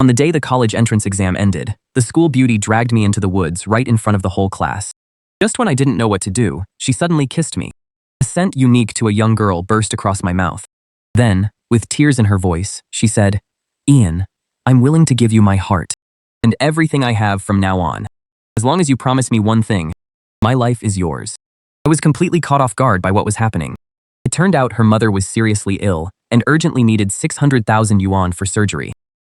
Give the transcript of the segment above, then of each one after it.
On the day the college entrance exam ended, the school beauty dragged me into the woods right in front of the whole class. Just when I didn't know what to do, she suddenly kissed me. A scent unique to a young girl burst across my mouth. Then, with tears in her voice, she said, "Ian, I'm willing to give you my heart and everything I have from now on. As long as you promise me one thing, my life is yours." I was completely caught off guard by what was happening. It turned out her mother was seriously ill and urgently needed 600,000 yuan for surgery.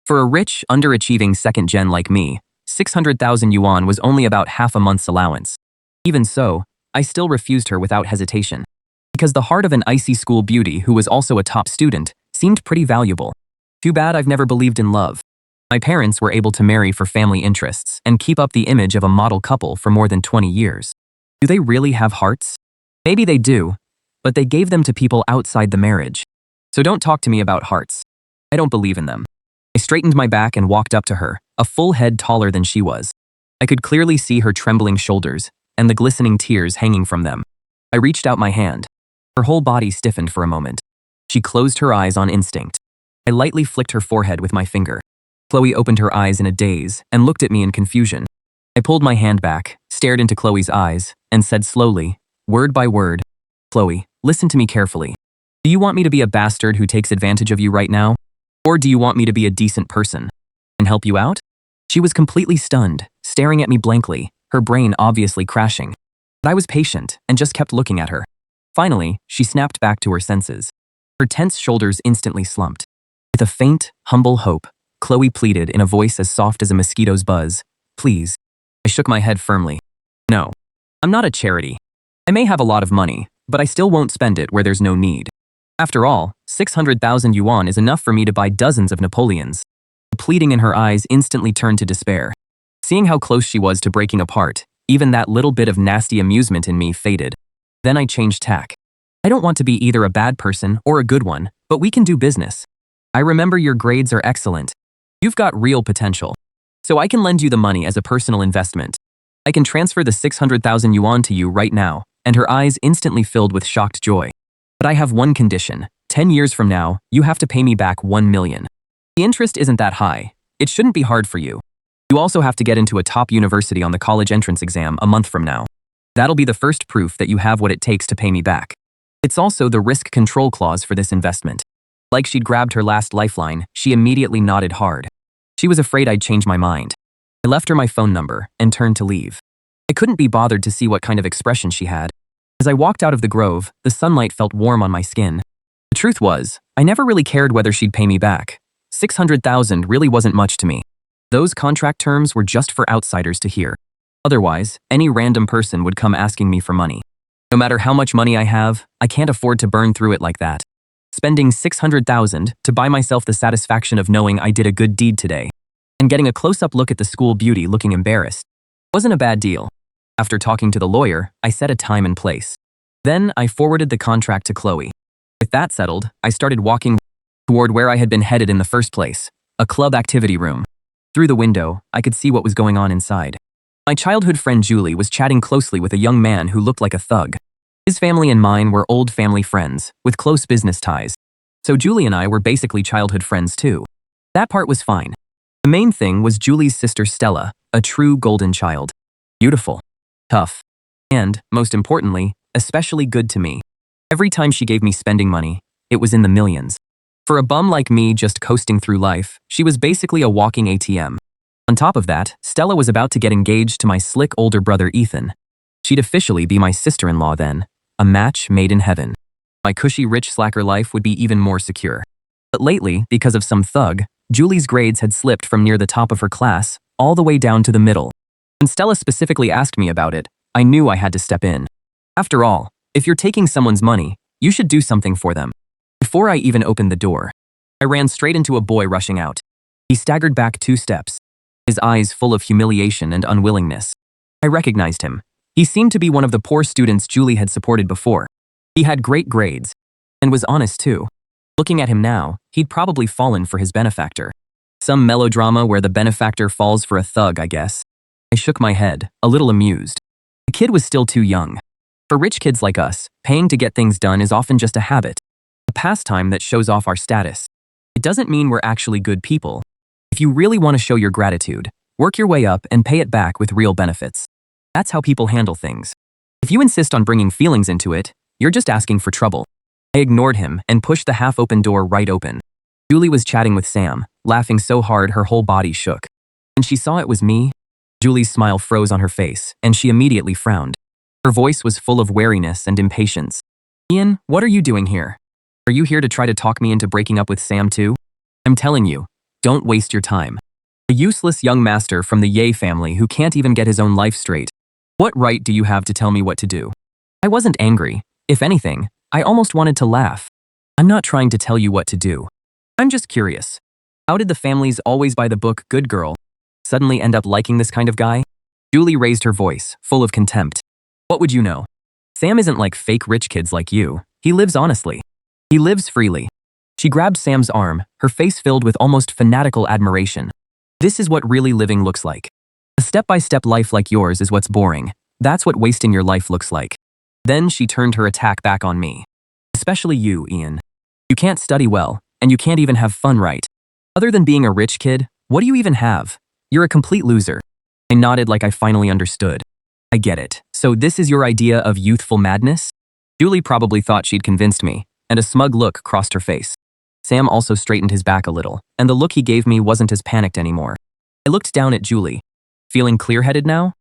For a rich, underachieving second gen like me, 600,000 yuan was only about half a month's allowance. Even so, I still refused her without hesitation, because the heart of an icy school beauty who was also a top student seemed pretty valuable. Too bad I've never believed in love. My parents were able to marry for family interests and keep up the image of a model couple for more than 20 years. Do they really have hearts? Maybe they do, but they gave them to people outside the marriage. So don't talk to me about hearts. I don't believe in them. I straightened my back and walked up to her, a full head taller than she was. I could clearly see her trembling shoulders and the glistening tears hanging from them. I reached out my hand. Her whole body stiffened for a moment. She closed her eyes on instinct. I lightly flicked her forehead with my finger. Chloe opened her eyes in a daze and looked at me in confusion. I pulled my hand back, stared into Chloe's eyes, and said slowly, word by word, "Chloe, listen to me carefully. Do you want me to be a bastard who takes advantage of you right now? Or do you want me to be a decent person and help you out?" She was completely stunned, staring at me blankly, her brain obviously crashing. But I was patient and just kept looking at her. Finally, she snapped back to her senses. Her tense shoulders instantly slumped. With a faint, humble hope, Chloe pleaded in a voice as soft as a mosquito's buzz, "Please." I shook my head firmly. "No, I'm not a charity. I may have a lot of money, but I still won't spend it where there's no need. After all, 600,000 yuan is enough for me to buy dozens of Napoleons." The pleading in her eyes instantly turned to despair. Seeing how close she was to breaking apart, even that little bit of nasty amusement in me faded. Then I changed tack. "I don't want to be either a bad person or a good one, but we can do business. I remember your grades are excellent. You've got real potential. So I can lend you the money as a personal investment. I can transfer the 600,000 yuan to you right now," and her eyes instantly filled with shocked joy. "But I have one condition. 10 years from now, you have to pay me back 1 million. The interest isn't that high. It shouldn't be hard for you. You also have to get into a top university on the college entrance exam a month from now. That'll be the first proof that you have what it takes to pay me back. It's also the risk control clause for this investment." Like she'd grabbed her last lifeline, she immediately nodded hard. She was afraid I'd change my mind. I left her my phone number and turned to leave. I couldn't be bothered to see what kind of expression she had. As I walked out of the grove, the sunlight felt warm on my skin. The truth was, I never really cared whether she'd pay me back. 600,000 really wasn't much to me. Those contract terms were just for outsiders to hear. Otherwise, any random person would come asking me for money. No matter how much money I have, I can't afford to burn through it like that. Spending 600,000 to buy myself the satisfaction of knowing I did a good deed today, and getting a close-up look at the school beauty looking embarrassed, wasn't a bad deal. After talking to the lawyer, I set a time and place. Then I forwarded the contract to Chloe. With that settled, I started walking toward where I had been headed in the first place, a club activity room. Through the window, I could see what was going on inside. My childhood friend Julie was chatting closely with a young man who looked like a thug. His family and mine were old family friends, with close business ties. So Julie and I were basically childhood friends too. That part was fine. The main thing was Julie's sister Stella, a true golden child. Beautiful, tough, and, most importantly, especially good to me. Every time she gave me spending money, it was in the millions. For a bum like me just coasting through life, she was basically a walking ATM. On top of that, Stella was about to get engaged to my slick older brother Ethan. She'd officially be my sister-in-law then, a match made in heaven. My cushy rich slacker life would be even more secure. But lately, because of some thug, Julie's grades had slipped from near the top of her class all the way down to the middle. When Stella specifically asked me about it, I knew I had to step in. After all, if you're taking someone's money, you should do something for them. Before I even opened the door, I ran straight into a boy rushing out. He staggered back 2 steps, his eyes full of humiliation and unwillingness. I recognized him. He seemed to be one of the poor students Julie had supported before. He had great grades, and was honest too. Looking at him now, he'd probably fallen for his benefactor. Some melodrama where the benefactor falls for a thug, I guess. I shook my head, a little amused. The kid was still too young. For rich kids like us, paying to get things done is often just a habit, a pastime that shows off our status. It doesn't mean we're actually good people. If If you really want to show your gratitude, work your way up and pay it back with real benefits. That's how people handle things. If you insist on bringing feelings into it, you're just asking for trouble. I ignored him and pushed the half-open door right open. Julie was chatting with Sam, laughing so hard her whole body shook. When she saw it was me, Julie's smile froze on her face, and she immediately frowned. Her voice was full of wariness and impatience. Ian, what are you doing here? Are you here to try to talk me into breaking up with Sam too? I'm telling you, don't waste your time. A useless young master from the Ye family who can't even get his own life straight. What right do you have to tell me what to do? I wasn't angry. If anything, I almost wanted to laugh. I'm not trying to tell you what to do. I'm just curious. How did the families always by the book good girl suddenly end up liking this kind of guy? Julie raised her voice, full of contempt. What would you know? Sam isn't like fake rich kids like you. He lives honestly. He lives freely. She grabbed Sam's arm, her face filled with almost fanatical admiration. This is what really living looks like. A step-by-step life like yours is what's boring. That's what wasting your life looks like. Then she turned her attack back on me. Especially you, Ian. You can't study well, and you can't even have fun right. Other than being a rich kid, what do you even have? You're a complete loser. I nodded like I finally understood. I get it. So this is your idea of youthful madness? Julie probably thought she'd convinced me, and a smug look crossed her face. Sam also straightened his back a little, and the look he gave me wasn't as panicked anymore. I looked down at Julie. Feeling clear-headed now?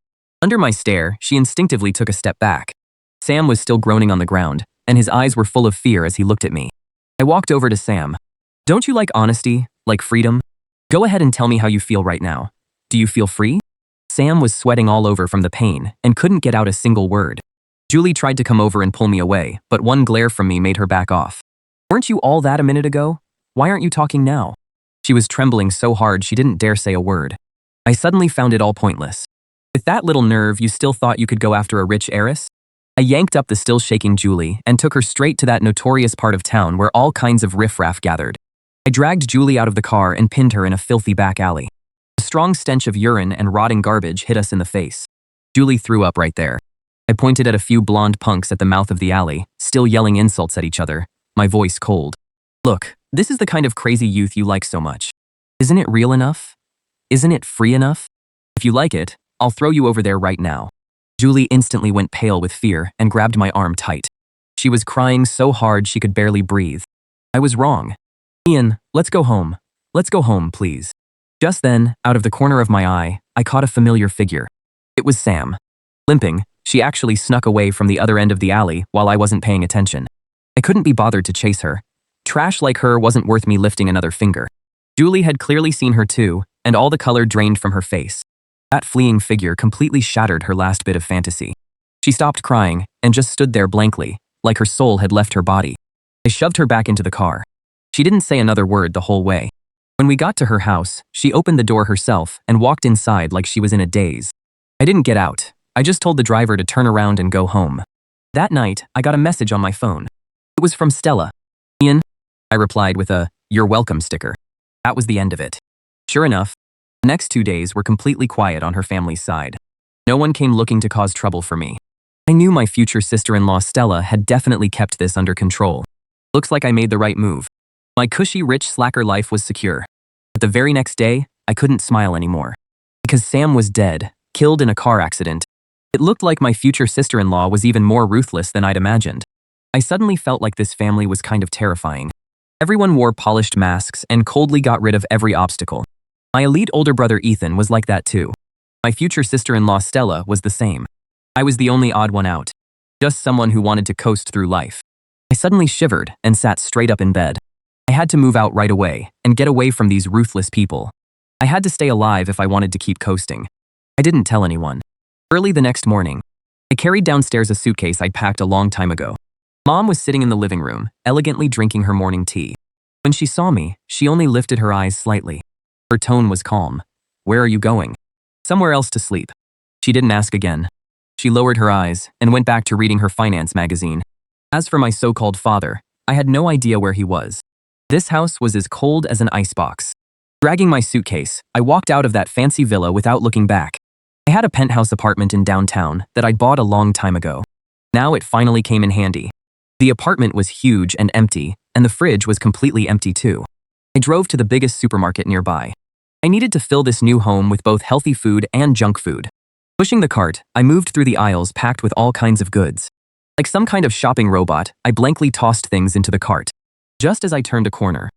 Under my stare, she instinctively took a step back. Sam was still groaning on the ground, and his eyes were full of fear as he looked at me. I walked over to Sam. Don't you like honesty, like freedom? Go ahead and tell me how you feel right now. Do you feel free? Sam was sweating all over from the pain and couldn't get out a single word. Julie tried to come over and pull me away, but one glare from me made her back off. Weren't you all that a minute ago? Why aren't you talking now? She was trembling so hard she didn't dare say a word. I suddenly found it all pointless. With that little nerve, you still thought you could go after a rich heiress? I yanked up the still shaking Julie and took her straight to that notorious part of town where all kinds of riffraff gathered. I dragged Julie out of the car and pinned her in a filthy back alley. A strong stench of urine and rotting garbage hit us in the face. Julie threw up right there. I pointed at a few blonde punks at the mouth of the alley, still yelling insults at each other, my voice cold. Look, this is the kind of crazy youth you like so much. Isn't it real enough? Isn't it free enough? If you like it, I'll throw you over there right now. Julie instantly went pale with fear and grabbed my arm tight. She was crying so hard she could barely breathe. I was wrong. Ian, let's go home. Let's go home, please. Just then, out of the corner of my eye, I caught a familiar figure. It was Sam. Limping, she actually snuck away from the other end of the alley while I wasn't paying attention. I couldn't be bothered to chase her. Trash like her wasn't worth me lifting another finger. Julie had clearly seen her too, and all the color drained from her face. That fleeing figure completely shattered her last bit of fantasy. She stopped crying and just stood there blankly, like her soul had left her body. I shoved her back into the car. She didn't say another word the whole way. When we got to her house, she opened the door herself and walked inside like she was in a daze. I didn't get out. I just told the driver to turn around and go home. That night, I got a message on my phone. It was from Stella. Ian? I replied with a, "You're welcome" sticker. That was the end of it. Sure enough, the next 2 days were completely quiet on her family's side. No one came looking to cause trouble for me. I knew my future sister-in-law Stella had definitely kept this under control. Looks like I made the right move. My cushy rich slacker life was secure. But the very next day, I couldn't smile anymore. Because Sam was dead, killed in a car accident. It looked like my future sister-in-law was even more ruthless than I'd imagined. I suddenly felt like this family was kind of terrifying. Everyone wore polished masks and coldly got rid of every obstacle. My elite older brother Ethan was like that too. My future sister-in-law Stella was the same. I was the only odd one out. Just someone who wanted to coast through life. I suddenly shivered and sat straight up in bed. I had to move out right away and get away from these ruthless people. I had to stay alive if I wanted to keep coasting. I didn't tell anyone. Early the next morning, I carried downstairs a suitcase I'd packed a long time ago. Mom was sitting in the living room, elegantly drinking her morning tea. When she saw me, she only lifted her eyes slightly. Her tone was calm. "Where are you going?" "Somewhere else to sleep." She didn't ask again. She lowered her eyes and went back to reading her finance magazine. As for my so-called father, I had no idea where he was. This house was as cold as an icebox. Dragging my suitcase, I walked out of that fancy villa without looking back. I had a penthouse apartment in downtown that I'd bought a long time ago. Now it finally came in handy. The apartment was huge and empty, and the fridge was completely empty too. I drove to the biggest supermarket nearby. I needed to fill this new home with both healthy food and junk food. Pushing the cart, I moved through the aisles packed with all kinds of goods. Like some kind of shopping robot, I blankly tossed things into the cart. Just as I turned a corner,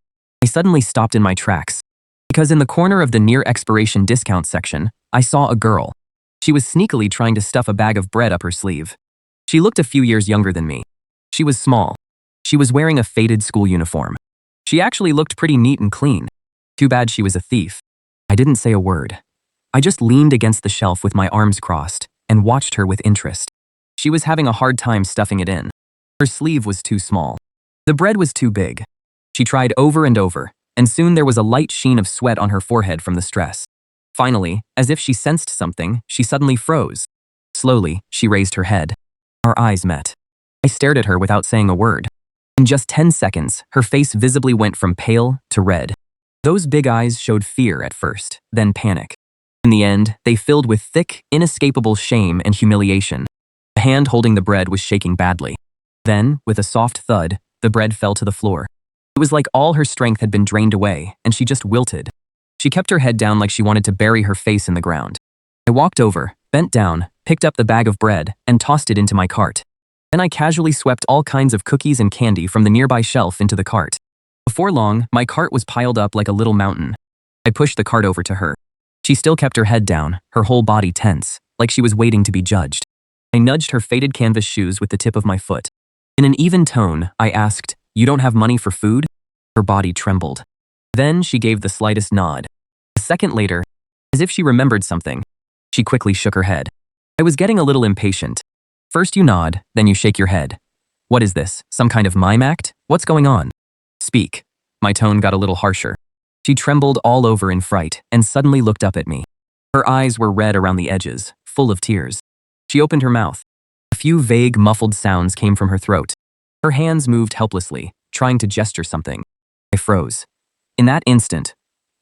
I suddenly stopped in my tracks. Because in the corner of the near-expiration discount section, I saw a girl. She was sneakily trying to stuff a bag of bread up her sleeve. She looked a few years younger than me. She was small. She was wearing a faded school uniform. She actually looked pretty neat and clean. Too bad she was a thief. I didn't say a word. I just leaned against the shelf with my arms crossed and watched her with interest. She was having a hard time stuffing it in. Her sleeve was too small. The bread was too big. She tried over and over, and soon there was a light sheen of sweat on her forehead from the stress. Finally, as if she sensed something, she suddenly froze. Slowly, she raised her head. Our eyes met. I stared at her without saying a word. In just 10 seconds, her face visibly went from pale to red. Those big eyes showed fear at first, then panic. In the end, they filled with thick, inescapable shame and humiliation. The hand holding the bread was shaking badly. Then, with a soft thud, the bread fell to the floor. It was like all her strength had been drained away, and she just wilted. She kept her head down like she wanted to bury her face in the ground. I walked over, bent down, picked up the bag of bread, and tossed it into my cart. Then I casually swept all kinds of cookies and candy from the nearby shelf into the cart. Before long, my cart was piled up like a little mountain. I pushed the cart over to her. She still kept her head down, her whole body tense, like she was waiting to be judged. I nudged her faded canvas shoes with the tip of my foot. In an even tone, I asked, "You don't have money for food?" Her body trembled. Then she gave the slightest nod. A second later, as if she remembered something, she quickly shook her head. I was getting a little impatient. First you nod, then you shake your head. What is this, some kind of mime act? What's going on? Speak. My tone got a little harsher. She trembled all over in fright and suddenly looked up at me. Her eyes were red around the edges, full of tears. She opened her mouth. A few vague, muffled sounds came from her throat. Her hands moved helplessly, trying to gesture something. I froze. In that instant,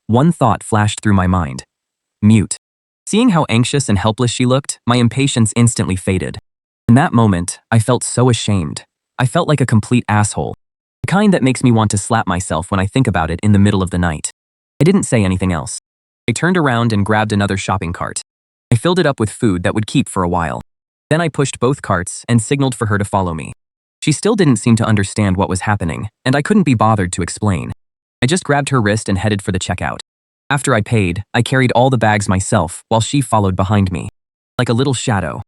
one thought flashed through my mind. Mute. Seeing how anxious and helpless she looked, my impatience instantly faded. In that moment, I felt so ashamed. I felt like a complete asshole. The kind that makes me want to slap myself when I think about it in the middle of the night. I didn't say anything else. I turned around and grabbed another shopping cart. I filled it up with food that would keep for a while. Then I pushed both carts and signaled for her to follow me. She still didn't seem to understand what was happening, and I couldn't be bothered to explain. I just grabbed her wrist and headed for the checkout. After I paid, I carried all the bags myself while she followed behind me. Like a little shadow.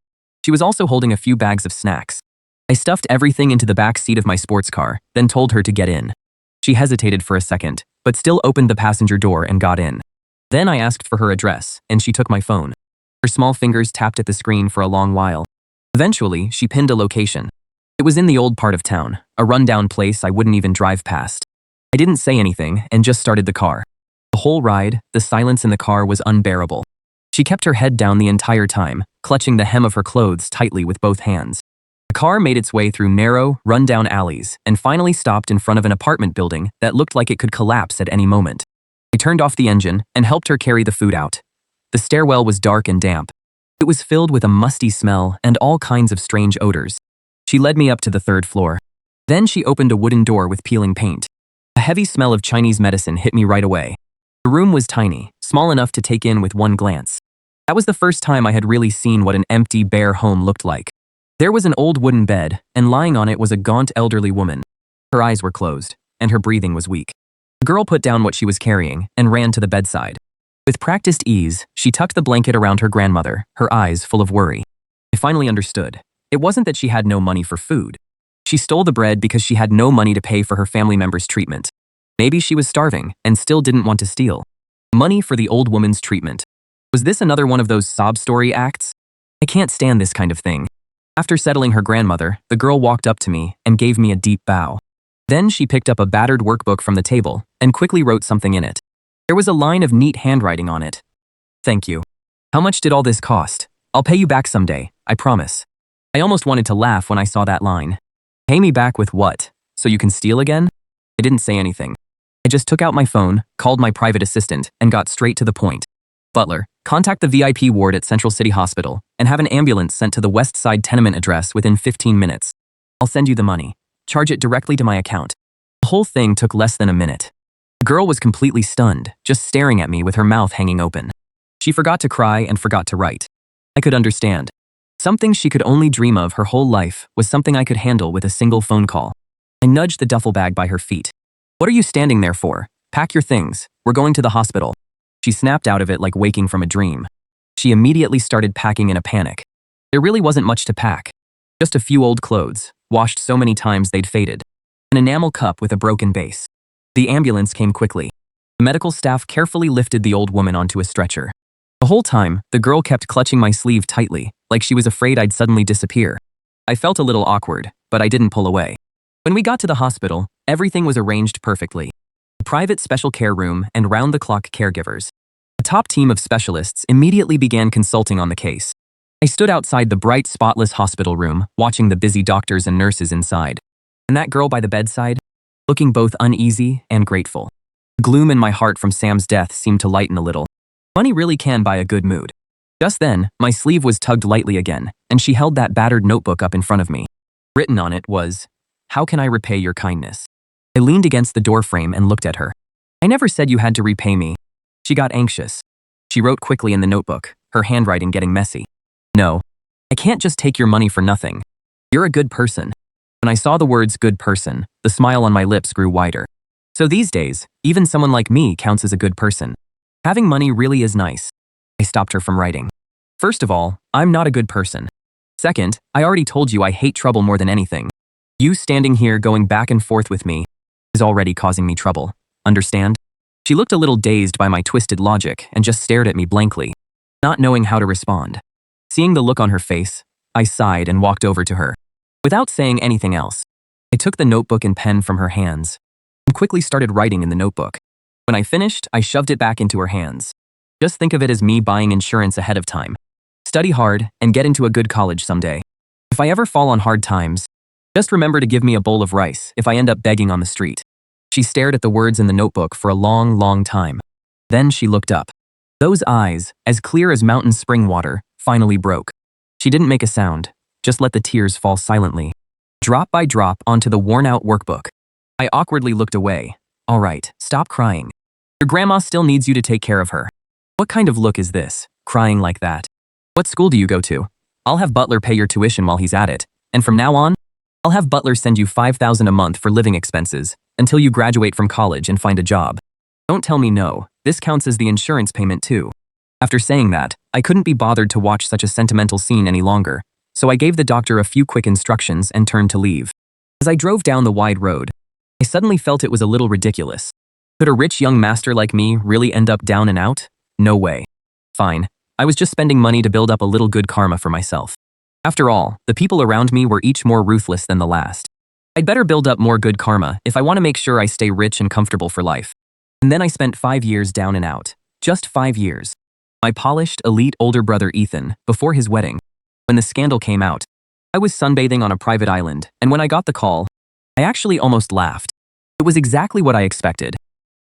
She was also holding a few bags of snacks. I stuffed everything into the back seat of my sports car, then told her to get in. She hesitated for a second, but still opened the passenger door and got in. Then I asked for her address, and she took my phone. Her small fingers tapped at the screen for a long while. Eventually, she pinned a location. It was in the old part of town, a rundown place I wouldn't even drive past. I didn't say anything and just started the car. The whole ride, the silence in the car was unbearable. She kept her head down the entire time, clutching the hem of her clothes tightly with both hands. The car made its way through narrow, run-down alleys and finally stopped in front of an apartment building that looked like it could collapse at any moment. I turned off the engine and helped her carry the food out. The stairwell was dark and damp. It was filled with a musty smell and all kinds of strange odors. She led me up to the 3rd floor. Then she opened a wooden door with peeling paint. A heavy smell of Chinese medicine hit me right away. The room was tiny, small enough to take in with one glance. That was the first time I had really seen what an empty, bare home looked like. There was an old wooden bed, and lying on it was a gaunt elderly woman. Her eyes were closed, and her breathing was weak. The girl put down what she was carrying and ran to the bedside. With practiced ease, she tucked the blanket around her grandmother, her eyes full of worry. I finally understood. It wasn't that she had no money for food. She stole the bread because she had no money to pay for her family member's treatment. Maybe she was starving and still didn't want to steal. Money for the old woman's treatment. Was this another one of those sob story acts? I can't stand this kind of thing. After settling her grandmother, the girl walked up to me and gave me a deep bow. Then she picked up a battered workbook from the table and quickly wrote something in it. There was a line of neat handwriting on it. Thank you. How much did all this cost? I'll pay you back someday, I promise. I almost wanted to laugh when I saw that line. Pay me back with what? So you can steal again? I didn't say anything. I just took out my phone, called my private assistant, and got straight to the point. Butler, contact the VIP ward at Central City Hospital and have an ambulance sent to the West Side tenement address within 15 minutes. I'll send you the money. Charge it directly to my account. The whole thing took less than a minute. The girl was completely stunned, just staring at me with her mouth hanging open. She forgot to cry and forgot to write. I could understand. Something she could only dream of her whole life was something I could handle with a single phone call. I nudged the duffel bag by her feet. "What are you standing there for? Pack your things. We're going to the hospital." She snapped out of it like waking from a dream. She immediately started packing in a panic. There really wasn't much to pack. Just a few old clothes, washed so many times they'd faded. An enamel cup with a broken base. The ambulance came quickly. The medical staff carefully lifted the old woman onto a stretcher. The whole time, the girl kept clutching my sleeve tightly, like she was afraid I'd suddenly disappear. I felt a little awkward, but I didn't pull away. When we got to the hospital, everything was arranged perfectly. A private special care room and round-the-clock caregivers. A top team of specialists immediately began consulting on the case. I stood outside the bright, spotless hospital room, watching the busy doctors and nurses inside. And that girl by the bedside, looking both uneasy and grateful. The gloom in my heart from Sam's death seemed to lighten a little. Money really can buy a good mood. Just then, my sleeve was tugged lightly again, and she held that battered notebook up in front of me. Written on it was, "How can I repay your kindness?" I leaned against the doorframe and looked at her. "I never said you had to repay me." She got anxious. She wrote quickly in the notebook, her handwriting getting messy. "No, I can't just take your money for nothing. You're a good person." When I saw the words "good person," the smile on my lips grew wider. So these days, even someone like me counts as a good person. Having money really is nice. I stopped her from writing. "First of all, I'm not a good person. Second, I already told you I hate trouble more than anything. You standing here going back and forth with me is already causing me trouble. Understand?" She looked a little dazed by my twisted logic and just stared at me blankly, not knowing how to respond. Seeing the look on her face, I sighed and walked over to her. Without saying anything else, I took the notebook and pen from her hands and quickly started writing in the notebook. When I finished, I shoved it back into her hands. "Just think of it as me buying insurance ahead of time. Study hard and get into a good college someday. If I ever fall on hard times, just remember to give me a bowl of rice if I end up begging on the street." She stared at the words in the notebook for a long, long time. Then she looked up. Those eyes, as clear as mountain spring water, finally broke. She didn't make a sound, just let the tears fall silently, drop by drop onto the worn-out workbook. I awkwardly looked away. "All right, stop crying. Your grandma still needs you to take care of her." "What kind of look is this, crying like that? What school do you go to? I'll have Butler pay your tuition while he's at it, and from now on, I'll have Butler send you $5,000 a month for living expenses until you graduate from college and find a job. Don't tell me no, this counts as the insurance payment too." After saying that, I couldn't be bothered to watch such a sentimental scene any longer, so I gave the doctor a few quick instructions and turned to leave. As I drove down the wide road, I suddenly felt it was a little ridiculous. Could a rich young master like me really end up down and out? No way. Fine, I was just spending money to build up a little good karma for myself. After all, the people around me were each more ruthless than the last. I'd better build up more good karma if I want to make sure I stay rich and comfortable for life. And then I spent 5 years down and out. Just 5 years. My polished, elite older brother Ethan, before his wedding. When the scandal came out, I was sunbathing on a private island, and when I got the call, I actually almost laughed. It was exactly what I expected.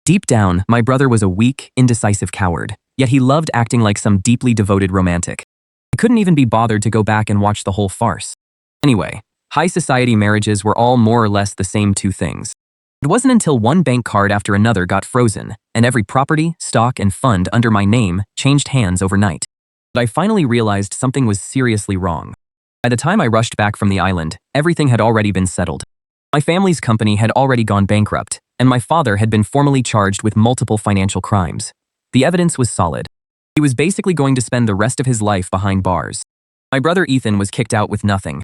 Deep down, my brother was a weak, indecisive coward, yet he loved acting like some deeply devoted romantic. I couldn't even be bothered to go back and watch the whole farce. Anyway, high society marriages were all more or less the same two things. It wasn't until one bank card after another got frozen, and every property, stock, and fund under my name changed hands overnight, that I finally realized something was seriously wrong. By the time I rushed back from the island, everything had already been settled. My family's company had already gone bankrupt, and my father had been formally charged with multiple financial crimes. The evidence was solid. He was basically going to spend the rest of his life behind bars. My brother Ethan was kicked out with nothing.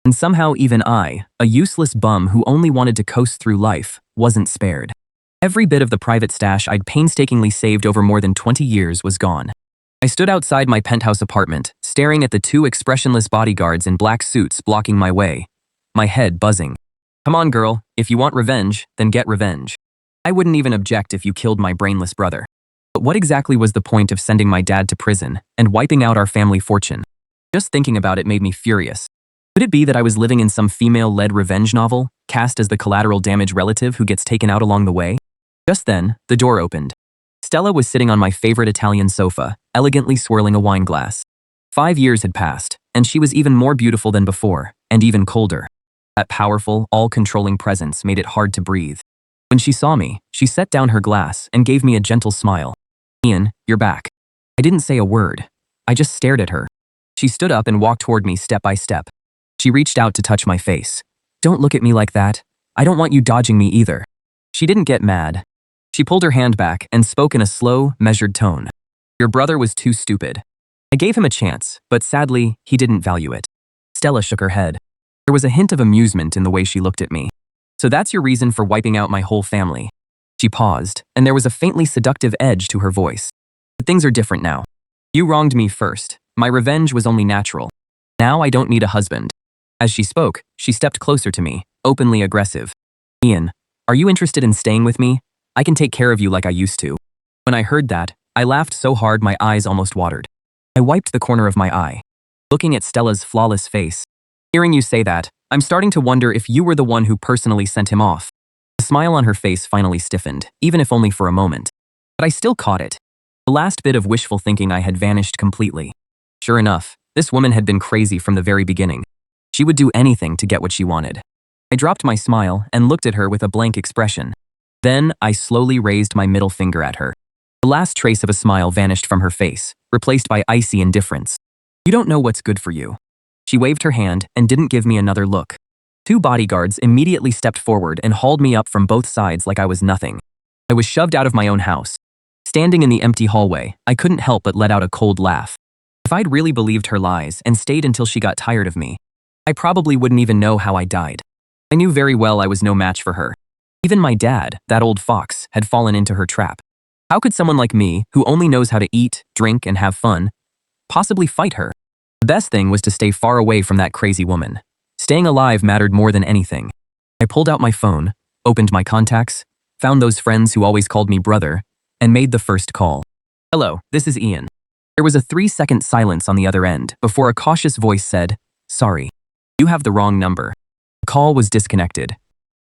And somehow even I, a useless bum who only wanted to coast through life, wasn't spared. Every bit of the private stash I'd painstakingly saved over more than 20 years was gone. I stood outside my penthouse apartment, staring at the two expressionless bodyguards in black suits blocking my way, my head buzzing. Come on, girl, if you want revenge, then get revenge. I wouldn't even object if you killed my brainless brother. But what exactly was the point of sending my dad to prison and wiping out our family fortune? Just thinking about it made me furious. Could it be that I was living in some female-led revenge novel, cast as the collateral damage relative who gets taken out along the way? Just then, the door opened. Stella was sitting on my favorite Italian sofa, elegantly swirling a wine glass. 5 years had passed, and she was even more beautiful than before, and even colder. That powerful, all-controlling presence made it hard to breathe. When she saw me, she set down her glass and gave me a gentle smile. Ian, you're back. I didn't say a word. I just stared at her. She stood up and walked toward me step by step. She reached out to touch my face. Don't look at me like that. I don't want you dodging me either. She didn't get mad. She pulled her hand back and spoke in a slow, measured tone. Your brother was too stupid. I gave him a chance, but sadly, he didn't value it. Stella shook her head. There was a hint of amusement in the way she looked at me. So that's your reason for wiping out my whole family. She paused, and there was a faintly seductive edge to her voice. But things are different now. You wronged me first. My revenge was only natural. Now I don't need a husband. As she spoke, she stepped closer to me, openly aggressive. Ian, are you interested in staying with me? I can take care of you like I used to. When I heard that, I laughed so hard my eyes almost watered. I wiped the corner of my eye, looking at Stella's flawless face. Hearing you say that, I'm starting to wonder if you were the one who personally sent him off. The smile on her face finally stiffened, even if only for a moment. But I still caught it. The last bit of wishful thinking I had vanished completely. Sure enough, this woman had been crazy from the very beginning. She would do anything to get what she wanted. I dropped my smile and looked at her with a blank expression. Then I slowly raised my middle finger at her. The last trace of a smile vanished from her face, replaced by icy indifference. You don't know what's good for you. She waved her hand and didn't give me another look. 2 bodyguards immediately stepped forward and hauled me up from both sides like I was nothing. I was shoved out of my own house. Standing in the empty hallway, I couldn't help but let out a cold laugh. If I'd really believed her lies and stayed until she got tired of me, I probably wouldn't even know how I died. I knew very well I was no match for her. Even my dad, that old fox, had fallen into her trap. How could someone like me, who only knows how to eat, drink, and have fun, possibly fight her? The best thing was to stay far away from that crazy woman. Staying alive mattered more than anything. I pulled out my phone, opened my contacts, found those friends who always called me brother, and made the first call. Hello, this is Ian. There was a 3-second silence on the other end before a cautious voice said, Sorry, you have the wrong number. The call was disconnected.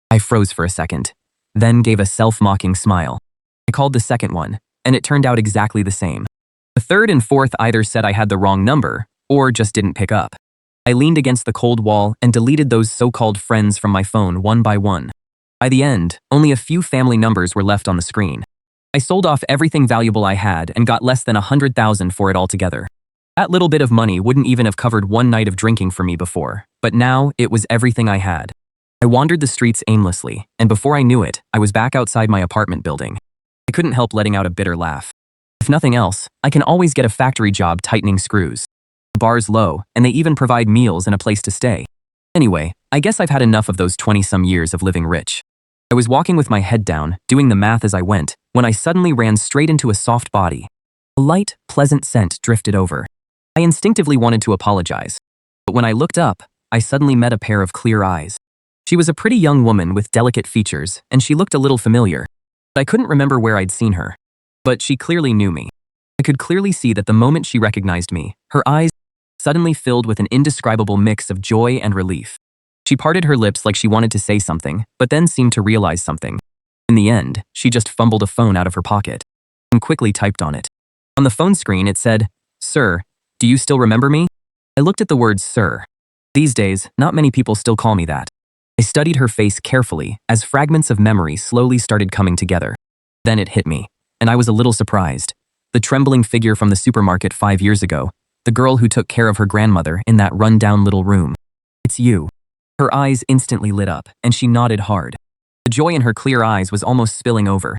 I froze for a second, then gave a self-mocking smile. I called the second one, and it turned out exactly the same. The third and fourth either said I had the wrong number, or just didn't pick up. I leaned against the cold wall and deleted those so-called friends from my phone one by one. By the end, only a few family numbers were left on the screen. I sold off everything valuable I had and got less than $100,000 for it altogether. That little bit of money wouldn't even have covered one night of drinking for me before, but now it was everything I had. I wandered the streets aimlessly, and before I knew it, I was back outside my apartment building. I couldn't help letting out a bitter laugh. If nothing else, I can always get a factory job tightening screws. The bar's low, and they even provide meals and a place to stay. Anyway, I guess I've had enough of those 20-some years of living rich. I was walking with my head down, doing the math as I went, when I suddenly ran straight into a soft body. A light, pleasant scent drifted over. I instinctively wanted to apologize. But when I looked up, I suddenly met a pair of clear eyes. She was a pretty young woman with delicate features, and she looked a little familiar. But I couldn't remember where I'd seen her. But she clearly knew me. I could clearly see that the moment she recognized me, her eyes suddenly filled with an indescribable mix of joy and relief. She parted her lips like she wanted to say something, but then seemed to realize something. In the end, she just fumbled a phone out of her pocket and quickly typed on it. On the phone screen, it said, Sir, do you still remember me? I looked at the words sir. These days, not many people still call me that. I studied her face carefully as fragments of memory slowly started coming together. Then it hit me, and I was a little surprised. The trembling figure from the supermarket 5 years ago, the girl who took care of her grandmother in that run-down little room. It's you. Her eyes instantly lit up, and she nodded hard. The joy in her clear eyes was almost spilling over.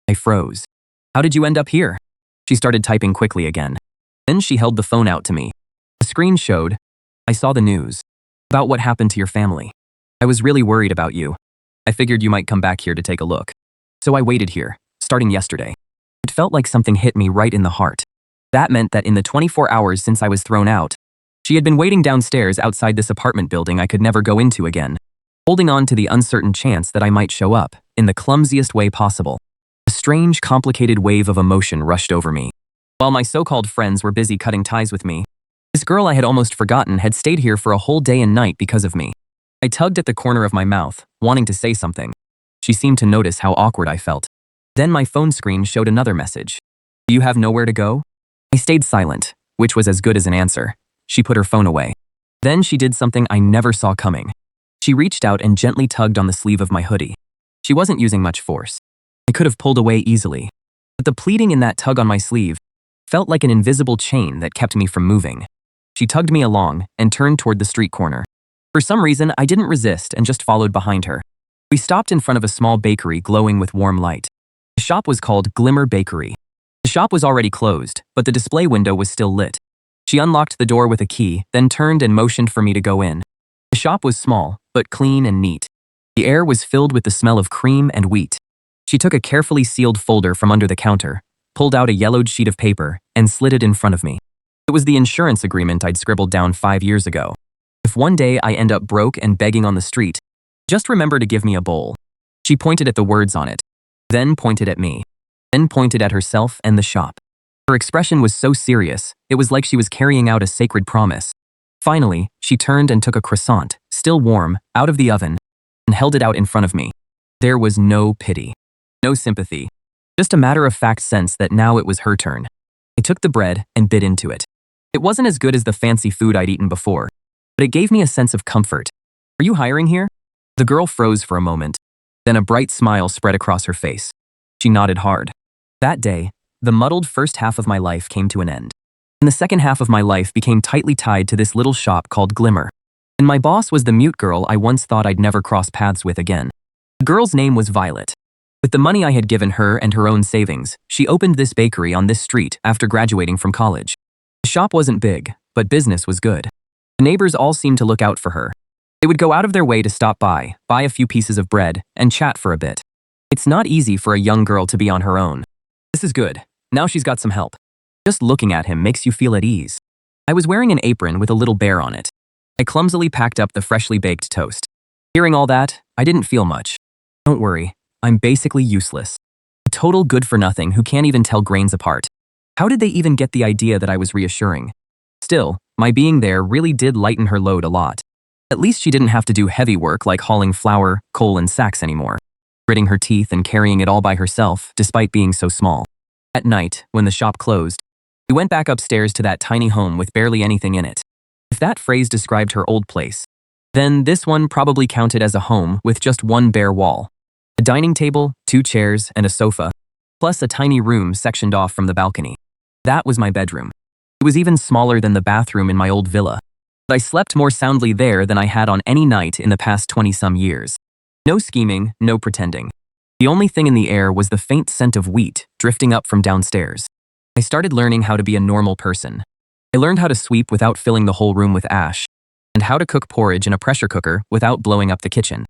I froze. How did you end up here? She started typing quickly again. Then she held the phone out to me. The screen showed, I saw the news. About what happened to your family. I was really worried about you. I figured you might come back here to take a look. So I waited here, starting yesterday. It felt like something hit me right in the heart. That meant that in the 24 hours since I was thrown out, she had been waiting downstairs outside this apartment building I could never go into again, holding on to the uncertain chance that I might show up in the clumsiest way possible. A strange, complicated wave of emotion rushed over me. While my so-called friends were busy cutting ties with me, this girl I had almost forgotten had stayed here for a whole day and night because of me. I tugged at the corner of my mouth, wanting to say something. She seemed to notice how awkward I felt. Then my phone screen showed another message. Do you have nowhere to go? I stayed silent, which was as good as an answer. She put her phone away. Then she did something I never saw coming. She reached out and gently tugged on the sleeve of my hoodie. She wasn't using much force. I could have pulled away easily. But the pleading in that tug on my sleeve felt like an invisible chain that kept me from moving. She tugged me along and turned toward the street corner. For some reason, I didn't resist and just followed behind her. We stopped in front of a small bakery glowing with warm light. The shop was called Glimmer Bakery. The shop was already closed, but the display window was still lit. She unlocked the door with a key, then turned and motioned for me to go in. The shop was small, but clean and neat. The air was filled with the smell of cream and wheat. She took a carefully sealed folder from under the counter, pulled out a yellowed sheet of paper, and slid it in front of me. It was the insurance agreement I'd scribbled down 5 years ago. If one day I end up broke and begging on the street, just remember to give me a bowl. She pointed at the words on it, then pointed at me, then pointed at herself and the shop. Her expression was so serious, it was like she was carrying out a sacred promise. Finally, she turned and took a croissant, still warm, out of the oven, and held it out in front of me. There was no pity, no sympathy, just a matter-of-fact sense that now it was her turn. I took the bread and bit into it. It wasn't as good as the fancy food I'd eaten before, but it gave me a sense of comfort. "Are you hiring here?" The girl froze for a moment. Then a bright smile spread across her face. She nodded hard. That day, the muddled first half of my life came to an end. And the second half of my life became tightly tied to this little shop called Glimmer. And my boss was the mute girl I once thought I'd never cross paths with again. The girl's name was Violet. With the money I had given her and her own savings, she opened this bakery on this street after graduating from college. The shop wasn't big, but business was good. The neighbors all seemed to look out for her. They would go out of their way to stop by, buy a few pieces of bread, and chat for a bit. It's not easy for a young girl to be on her own. This is good. Now she's got some help. Just looking at him makes you feel at ease. I was wearing an apron with a little bear on it. I clumsily packed up the freshly baked toast. Hearing all that, I didn't feel much. Don't worry, I'm basically useless. A total good-for-nothing who can't even tell grains apart. How did they even get the idea that I was reassuring? Still, my being there really did lighten her load a lot. At least she didn't have to do heavy work like hauling flour, coal, and sacks anymore, gritting her teeth and carrying it all by herself despite being so small. At night, when the shop closed, we went back upstairs to that tiny home with barely anything in it. If that phrase described her old place, then this one probably counted as a home with just one bare wall. A dining table, 2 chairs, and a sofa, plus a tiny room sectioned off from the balcony. That was my bedroom. It was even smaller than the bathroom in my old villa. But I slept more soundly there than I had on any night in the past 20-some years. No scheming, no pretending. The only thing in the air was the faint scent of wheat drifting up from downstairs. I started learning how to be a normal person. I learned how to sweep without filling the whole room with ash, and how to cook porridge in a pressure cooker without blowing up the kitchen.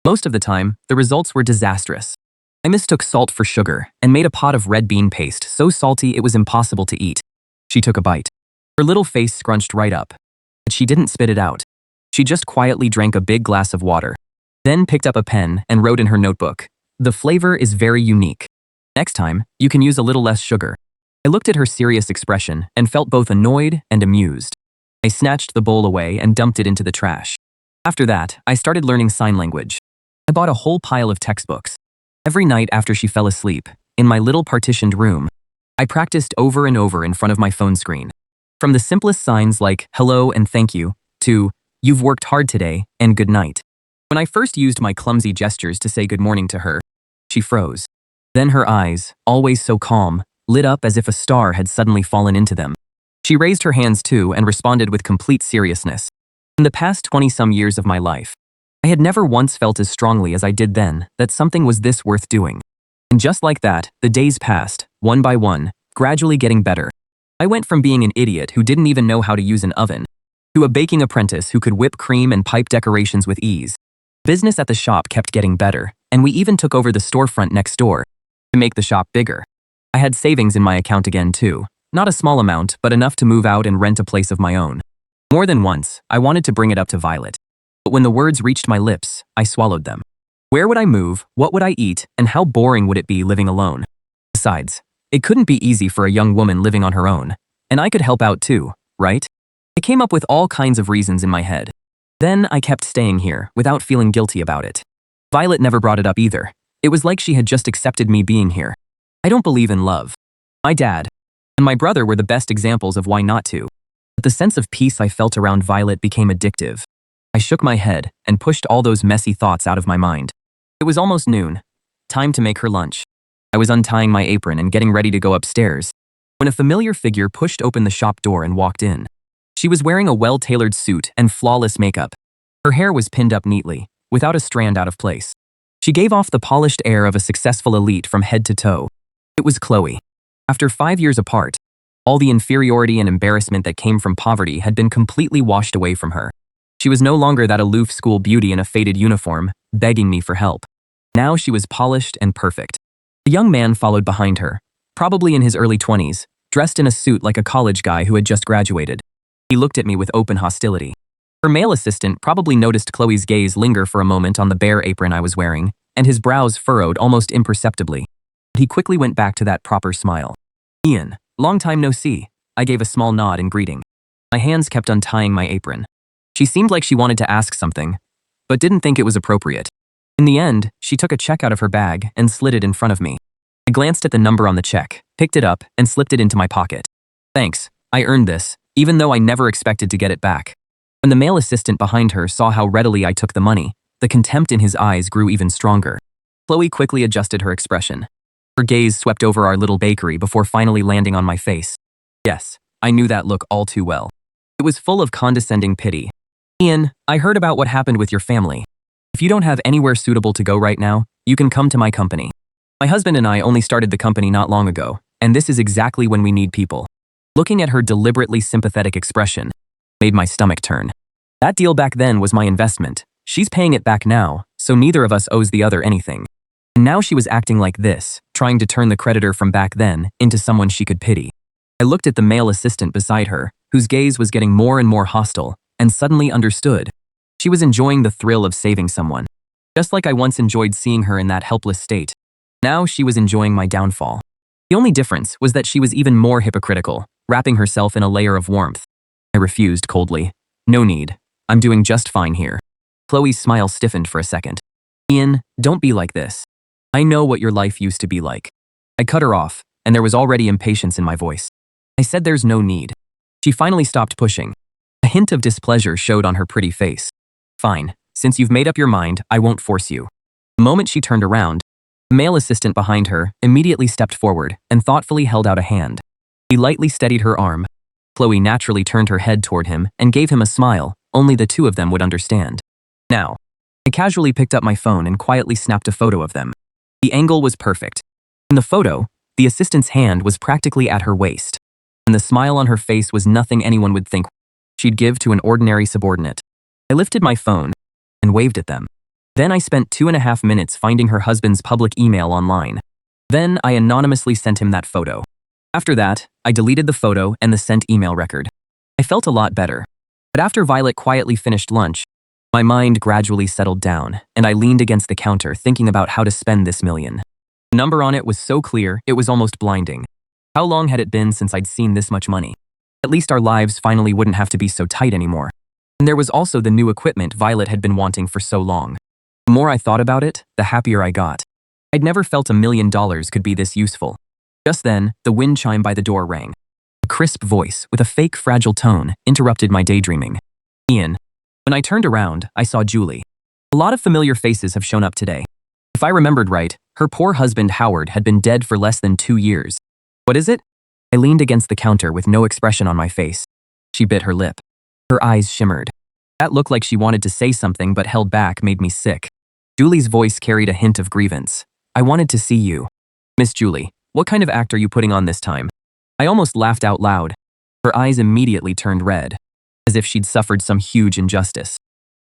Most of the time, the results were disastrous. I mistook salt for sugar and made a pot of red bean paste so salty it was impossible to eat. She took a bite. Her little face scrunched right up. But she didn't spit it out. She just quietly drank a big glass of water, then picked up a pen and wrote in her notebook, "The flavor is very unique. Next time, you can use a little less sugar." I looked at her serious expression and felt both annoyed and amused. I snatched the bowl away and dumped it into the trash. After that, I started learning sign language. I bought a whole pile of textbooks. Every night after she fell asleep, in my little partitioned room, I practiced over and over in front of my phone screen. From the simplest signs like hello and thank you, to you've worked hard today and good night. When I first used my clumsy gestures to say good morning to her, she froze. Then her eyes, always so calm, lit up as if a star had suddenly fallen into them. She raised her hands too and responded with complete seriousness. In the past 20-some years of my life, I had never once felt as strongly as I did then that something was this worth doing. And just like that, the days passed, one by one, gradually getting better. I went from being an idiot who didn't even know how to use an oven, to a baking apprentice who could whip cream and pipe decorations with ease. Business at the shop kept getting better, and we even took over the storefront next door to make the shop bigger. I had savings in my account again too, not a small amount, but enough to move out and rent a place of my own. More than once, I wanted to bring it up to Violet, but when the words reached my lips, I swallowed them. Where would I move, what would I eat, and how boring would it be living alone? Besides, it couldn't be easy for a young woman living on her own, and I could help out too, right? I came up with all kinds of reasons in my head. Then I kept staying here without feeling guilty about it. Violet never brought it up either. It was like she had just accepted me being here. I don't believe in love. My dad and my brother were the best examples of why not to. But the sense of peace I felt around Violet became addictive. I shook my head and pushed all those messy thoughts out of my mind. It was almost noon. Time to make her lunch. I was untying my apron and getting ready to go upstairs when a familiar figure pushed open the shop door and walked in. She was wearing a well-tailored suit and flawless makeup. Her hair was pinned up neatly, without a strand out of place. She gave off the polished air of a successful elite from head to toe. It was Chloe. After 5 years apart, all the inferiority and embarrassment that came from poverty had been completely washed away from her. She was no longer that aloof school beauty in a faded uniform, begging me for help. Now she was polished and perfect. A young man followed behind her, probably in his early 20s, dressed in a suit like a college guy who had just graduated. He looked at me with open hostility. Her male assistant probably noticed Chloe's gaze linger for a moment on the bare apron I was wearing, and his brows furrowed almost imperceptibly. But he quickly went back to that proper smile. "Ian, long time no see." I gave a small nod in greeting. My hands kept untying my apron. She seemed like she wanted to ask something, but didn't think it was appropriate. In the end, she took a check out of her bag and slid it in front of me. I glanced at the number on the check, picked it up, and slipped it into my pocket. "Thanks, I earned this, even though I never expected to get it back." When the male assistant behind her saw how readily I took the money, the contempt in his eyes grew even stronger. Chloe quickly adjusted her expression. Her gaze swept over our little bakery before finally landing on my face. Yes, I knew that look all too well. It was full of condescending pity. "Ian, I heard about what happened with your family. If you don't have anywhere suitable to go right now, you can come to my company. My husband and I only started the company not long ago, and this is exactly when we need people." Looking at her deliberately sympathetic expression made my stomach turn. That deal back then was my investment. She's paying it back now, so neither of us owes the other anything. And now she was acting like this, trying to turn the creditor from back then into someone she could pity. I looked at the male assistant beside her, whose gaze was getting more and more hostile, and suddenly understood. She was enjoying the thrill of saving someone. Just like I once enjoyed seeing her in that helpless state. Now she was enjoying my downfall. The only difference was that she was even more hypocritical, wrapping herself in a layer of warmth. I refused coldly. "No need. I'm doing just fine here." Chloe's smile stiffened for a second. "Ian, don't be like this. I know what your life used to be like." I cut her off, and there was already impatience in my voice. I said there's no need. She finally stopped pushing. A hint of displeasure showed on her pretty face. "Fine, since you've made up your mind, I won't force you." The moment she turned around, the male assistant behind her immediately stepped forward and thoughtfully held out a hand. He lightly steadied her arm. Chloe naturally turned her head toward him and gave him a smile only the two of them would understand. Now, I casually picked up my phone and quietly snapped a photo of them. The angle was perfect. In the photo, the assistant's hand was practically at her waist, and the smile on her face was nothing anyone would think she'd give to an ordinary subordinate. I lifted my phone and waved at them. Then I spent 2.5 minutes finding her husband's public email online. Then I anonymously sent him that photo. After that, I deleted the photo and the sent email record. I felt a lot better. But after Violet quietly finished lunch, my mind gradually settled down, and I leaned against the counter thinking about how to spend this million. The number on it was so clear, it was almost blinding. How long had it been since I'd seen this much money? At least our lives finally wouldn't have to be so tight anymore. And there was also the new equipment Violet had been wanting for so long. The more I thought about it, the happier I got. I'd never felt $1 million could be this useful. Just then, the wind chime by the door rang. A crisp voice, with a fake fragile tone, interrupted my daydreaming. "Ian." When I turned around, I saw Julie. A lot of familiar faces have shown up today. If I remembered right, her poor husband Howard had been dead for less than 2 years. "What is it?" I leaned against the counter with no expression on my face. She bit her lip. Her eyes shimmered. That looked like she wanted to say something but held back made me sick. Julie's voice carried a hint of grievance. "I wanted to see you." "Miss Julie, what kind of act are you putting on this time?" I almost laughed out loud. Her eyes immediately turned red, as if she'd suffered some huge injustice.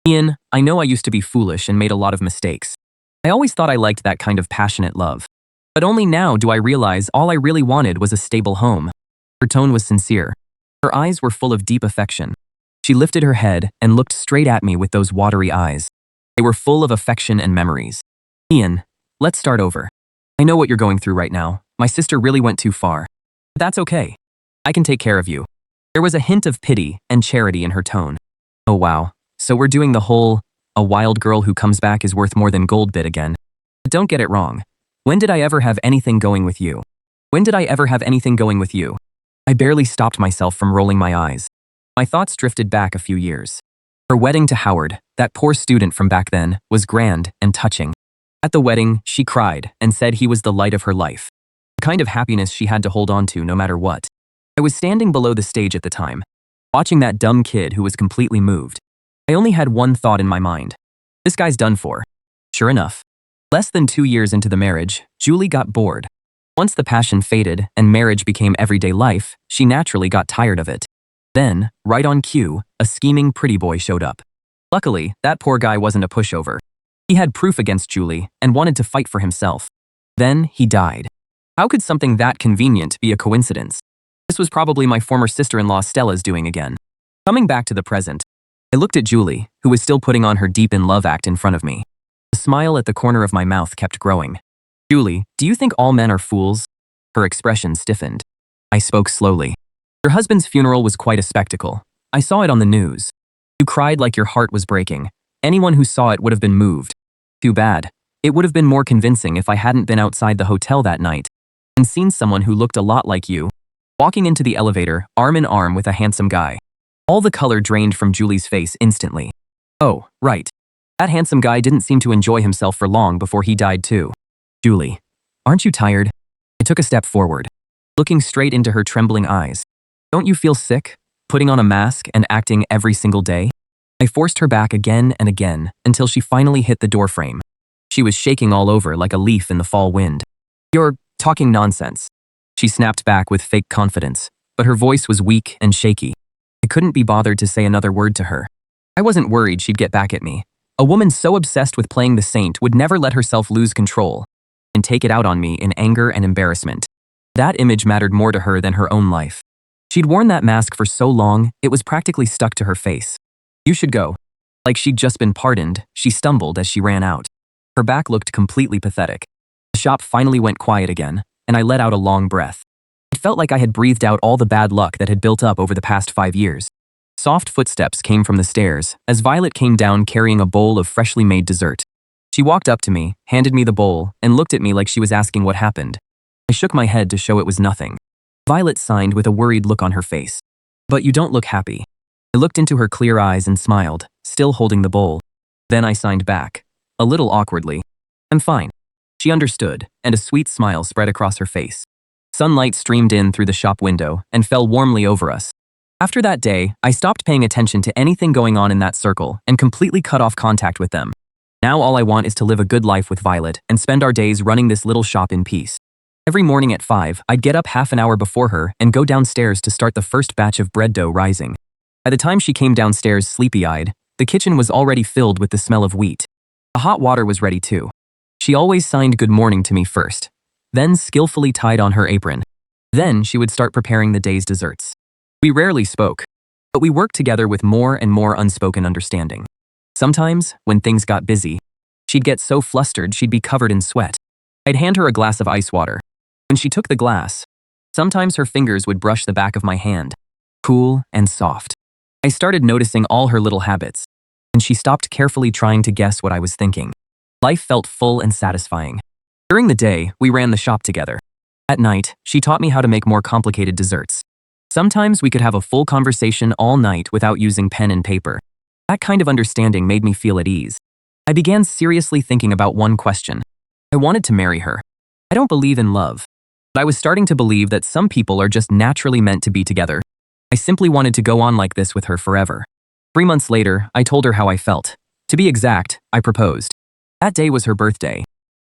"Ian, I know I used to be foolish and made a lot of mistakes. I always thought I liked that kind of passionate love. But only now do I realize all I really wanted was a stable home." Her tone was sincere. Her eyes were full of deep affection. She lifted her head and looked straight at me with those watery eyes. They were full of affection and memories. "Ian, let's start over. I know what you're going through right now. My sister really went too far. But that's okay. I can take care of you." There was a hint of pity and charity in her tone. "Oh wow, so we're doing the whole, a wild girl who comes back is worth more than gold bit again. But don't get it wrong. When did I ever have anything going with you? When did I ever have anything going with you?" I barely stopped myself from rolling my eyes. My thoughts drifted back a few years. Her wedding to Howard, that poor student from back then, was grand and touching. At the wedding, she cried and said he was the light of her life, the kind of happiness she had to hold on to no matter what. I was standing below the stage at the time, watching that dumb kid who was completely moved. I only had one thought in my mind. This guy's done for. Sure enough, less than 2 years into the marriage, Julie got bored. Once the passion faded and marriage became everyday life, she naturally got tired of it. Then, right on cue, a scheming pretty boy showed up. Luckily, that poor guy wasn't a pushover. He had proof against Julie and wanted to fight for himself. Then, he died. How could something that convenient be a coincidence? This was probably my former sister-in-law Stella's doing again. Coming back to the present, I looked at Julie, who was still putting on her deep-in-love act in front of me. The smile at the corner of my mouth kept growing. Julie, do you think all men are fools? Her expression stiffened. I spoke slowly. Your husband's funeral was quite a spectacle. I saw it on the news. You cried like your heart was breaking. Anyone who saw it would have been moved. Too bad. It would have been more convincing if I hadn't been outside the hotel that night and seen someone who looked a lot like you, walking into the elevator, arm in arm with a handsome guy. All the color drained from Julie's face instantly. Oh, right. That handsome guy didn't seem to enjoy himself for long before he died too. Julie, aren't you tired? I took a step forward, looking straight into her trembling eyes. Don't you feel sick, putting on a mask and acting every single day? I forced her back again and again until she finally hit the doorframe. She was shaking all over like a leaf in the fall wind. You're talking nonsense. She snapped back with fake confidence, but her voice was weak and shaky. I couldn't be bothered to say another word to her. I wasn't worried she'd get back at me. A woman so obsessed with playing the saint would never let herself lose control and take it out on me in anger and embarrassment. That image mattered more to her than her own life. She'd worn that mask for so long, it was practically stuck to her face. You should go. Like she'd just been pardoned, she stumbled as she ran out. Her back looked completely pathetic. The shop finally went quiet again, and I let out a long breath. It felt like I had breathed out all the bad luck that had built up over the past 5 years. Soft footsteps came from the stairs as Violet came down carrying a bowl of freshly made dessert. She walked up to me, handed me the bowl, and looked at me like she was asking what happened. I shook my head to show it was nothing. Violet signed with a worried look on her face. But you don't look happy. I looked into her clear eyes and smiled, still holding the bowl. Then I signed back, a little awkwardly. I'm fine. She understood, and a sweet smile spread across her face. Sunlight streamed in through the shop window and fell warmly over us. After that day, I stopped paying attention to anything going on in that circle and completely cut off contact with them. Now all I want is to live a good life with Violet and spend our days running this little shop in peace. Every morning at 5, I'd get up half an hour before her and go downstairs to start the first batch of bread dough rising. By the time she came downstairs sleepy-eyed, the kitchen was already filled with the smell of wheat. The hot water was ready too. She always signed good morning to me first, then skillfully tied on her apron. Then she would start preparing the day's desserts. We rarely spoke, but we worked together with more and more unspoken understanding. Sometimes, when things got busy, she'd get so flustered she'd be covered in sweat. I'd hand her a glass of ice water. When she took the glass, sometimes her fingers would brush the back of my hand, cool and soft. I started noticing all her little habits, and she stopped carefully trying to guess what I was thinking. Life felt full and satisfying. During the day, we ran the shop together. At night, she taught me how to make more complicated desserts. Sometimes we could have a full conversation all night without using pen and paper. That kind of understanding made me feel at ease. I began seriously thinking about one question. I wanted to marry her. I don't believe in love, but I was starting to believe that some people are just naturally meant to be together. I simply wanted to go on like this with her forever. 3 months later, I told her how I felt. To be exact, I proposed. That day was her birthday.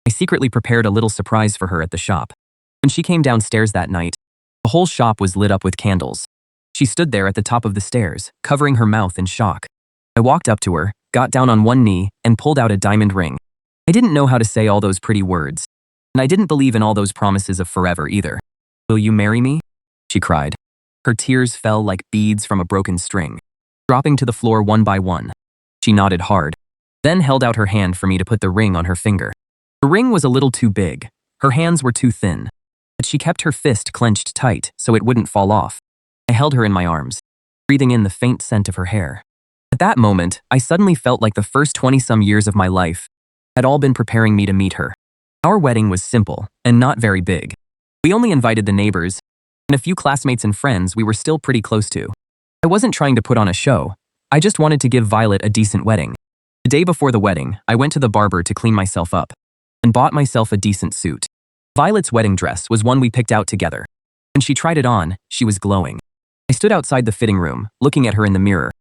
I secretly prepared a little surprise for her at the shop. When she came downstairs that night, the whole shop was lit up with candles. She stood there at the top of the stairs, covering her mouth in shock. I walked up to her, got down on one knee, and pulled out a diamond ring. I didn't know how to say all those pretty words, and I didn't believe in all those promises of forever either. Will you marry me? She cried. Her tears fell like beads from a broken string, dropping to the floor one by one. She nodded hard, then held out her hand for me to put the ring on her finger. The ring was a little too big. Her hands were too thin, but she kept her fist clenched tight so it wouldn't fall off. I held her in my arms, breathing in the faint scent of her hair. At that moment, I suddenly felt like the first 20-some years of my life had all been preparing me to meet her. Our wedding was simple and not very big. We only invited the neighbors and a few classmates and friends we were still pretty close to. I wasn't trying to put on a show. I just wanted to give Violet a decent wedding. The day before the wedding, I went to the barber to clean myself up. and bought myself a decent suit. Violet's wedding dress was one we picked out together. When she tried it on, she was glowing. I stood outside the fitting room, looking at her in the mirror,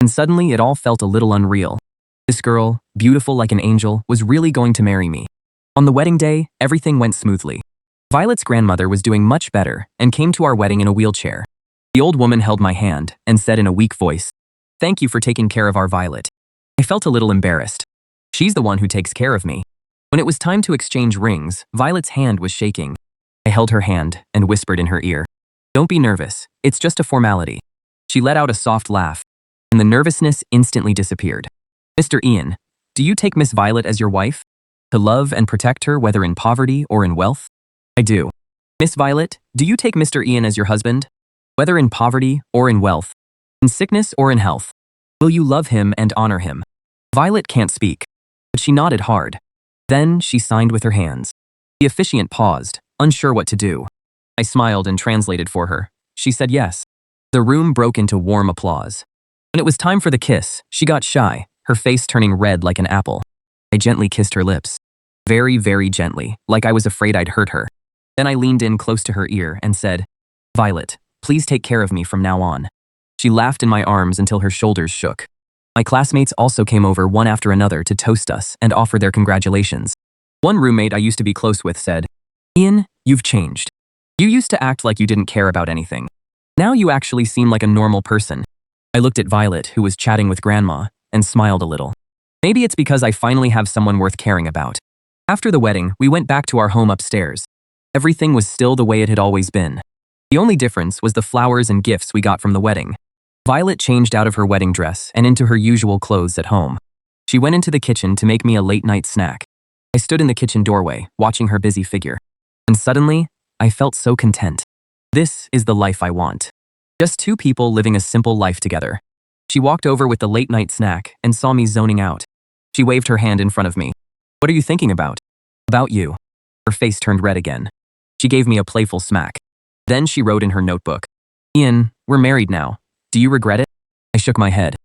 and suddenly it all felt a little unreal. This girl, beautiful like an angel, was really going to marry me. On the wedding day, everything went smoothly. Violet's grandmother was doing much better and came to our wedding in a wheelchair. The old woman held my hand and said in a weak voice, "Thank you for taking care of our Violet." I felt a little embarrassed. She's the one who takes care of me. When it was time to exchange rings, Violet's hand was shaking. I held her hand and whispered in her ear, "Don't be nervous, it's just a formality." She let out a soft laugh, and the nervousness instantly disappeared. "Mr. Ian, do you take Miss Violet as your wife? To love and protect her whether in poverty or in wealth?" "I do." "Miss Violet, do you take Mr. Ian as your husband? Whether in poverty or in wealth? In sickness or in health? Will you love him and honor him?" Violet can't speak, but she nodded hard. Then she signed with her hands. The officiant paused, unsure what to do. I smiled and translated for her. She said yes. The room broke into warm applause. When it was time for the kiss, she got shy, her face turning red like an apple. I gently kissed her lips. Very, very gently, like I was afraid I'd hurt her. Then I leaned in close to her ear and said, "Violet, please take care of me from now on." She laughed in my arms until her shoulders shook. My classmates also came over one after another to toast us and offer their congratulations. One roommate I used to be close with said, "Ian, you've changed. You used to act like you didn't care about anything. Now you actually seem like a normal person." I looked at Violet, who was chatting with Grandma, and smiled a little. Maybe it's because I finally have someone worth caring about. After the wedding, we went back to our home upstairs. Everything was still the way it had always been. The only difference was the flowers and gifts we got from the wedding. Violet changed out of her wedding dress and into her usual clothes at home. She went into the kitchen to make me a late-night snack. I stood in the kitchen doorway, watching her busy figure. And suddenly, I felt so content. This is the life I want. Just two people living a simple life together. She walked over with the late-night snack and saw me zoning out. She waved her hand in front of me. "What are you thinking about?" "About you." Her face turned red again. She gave me a playful smack. Then she wrote in her notebook, "Ian, we're married now. Do you regret it?" I shook my head.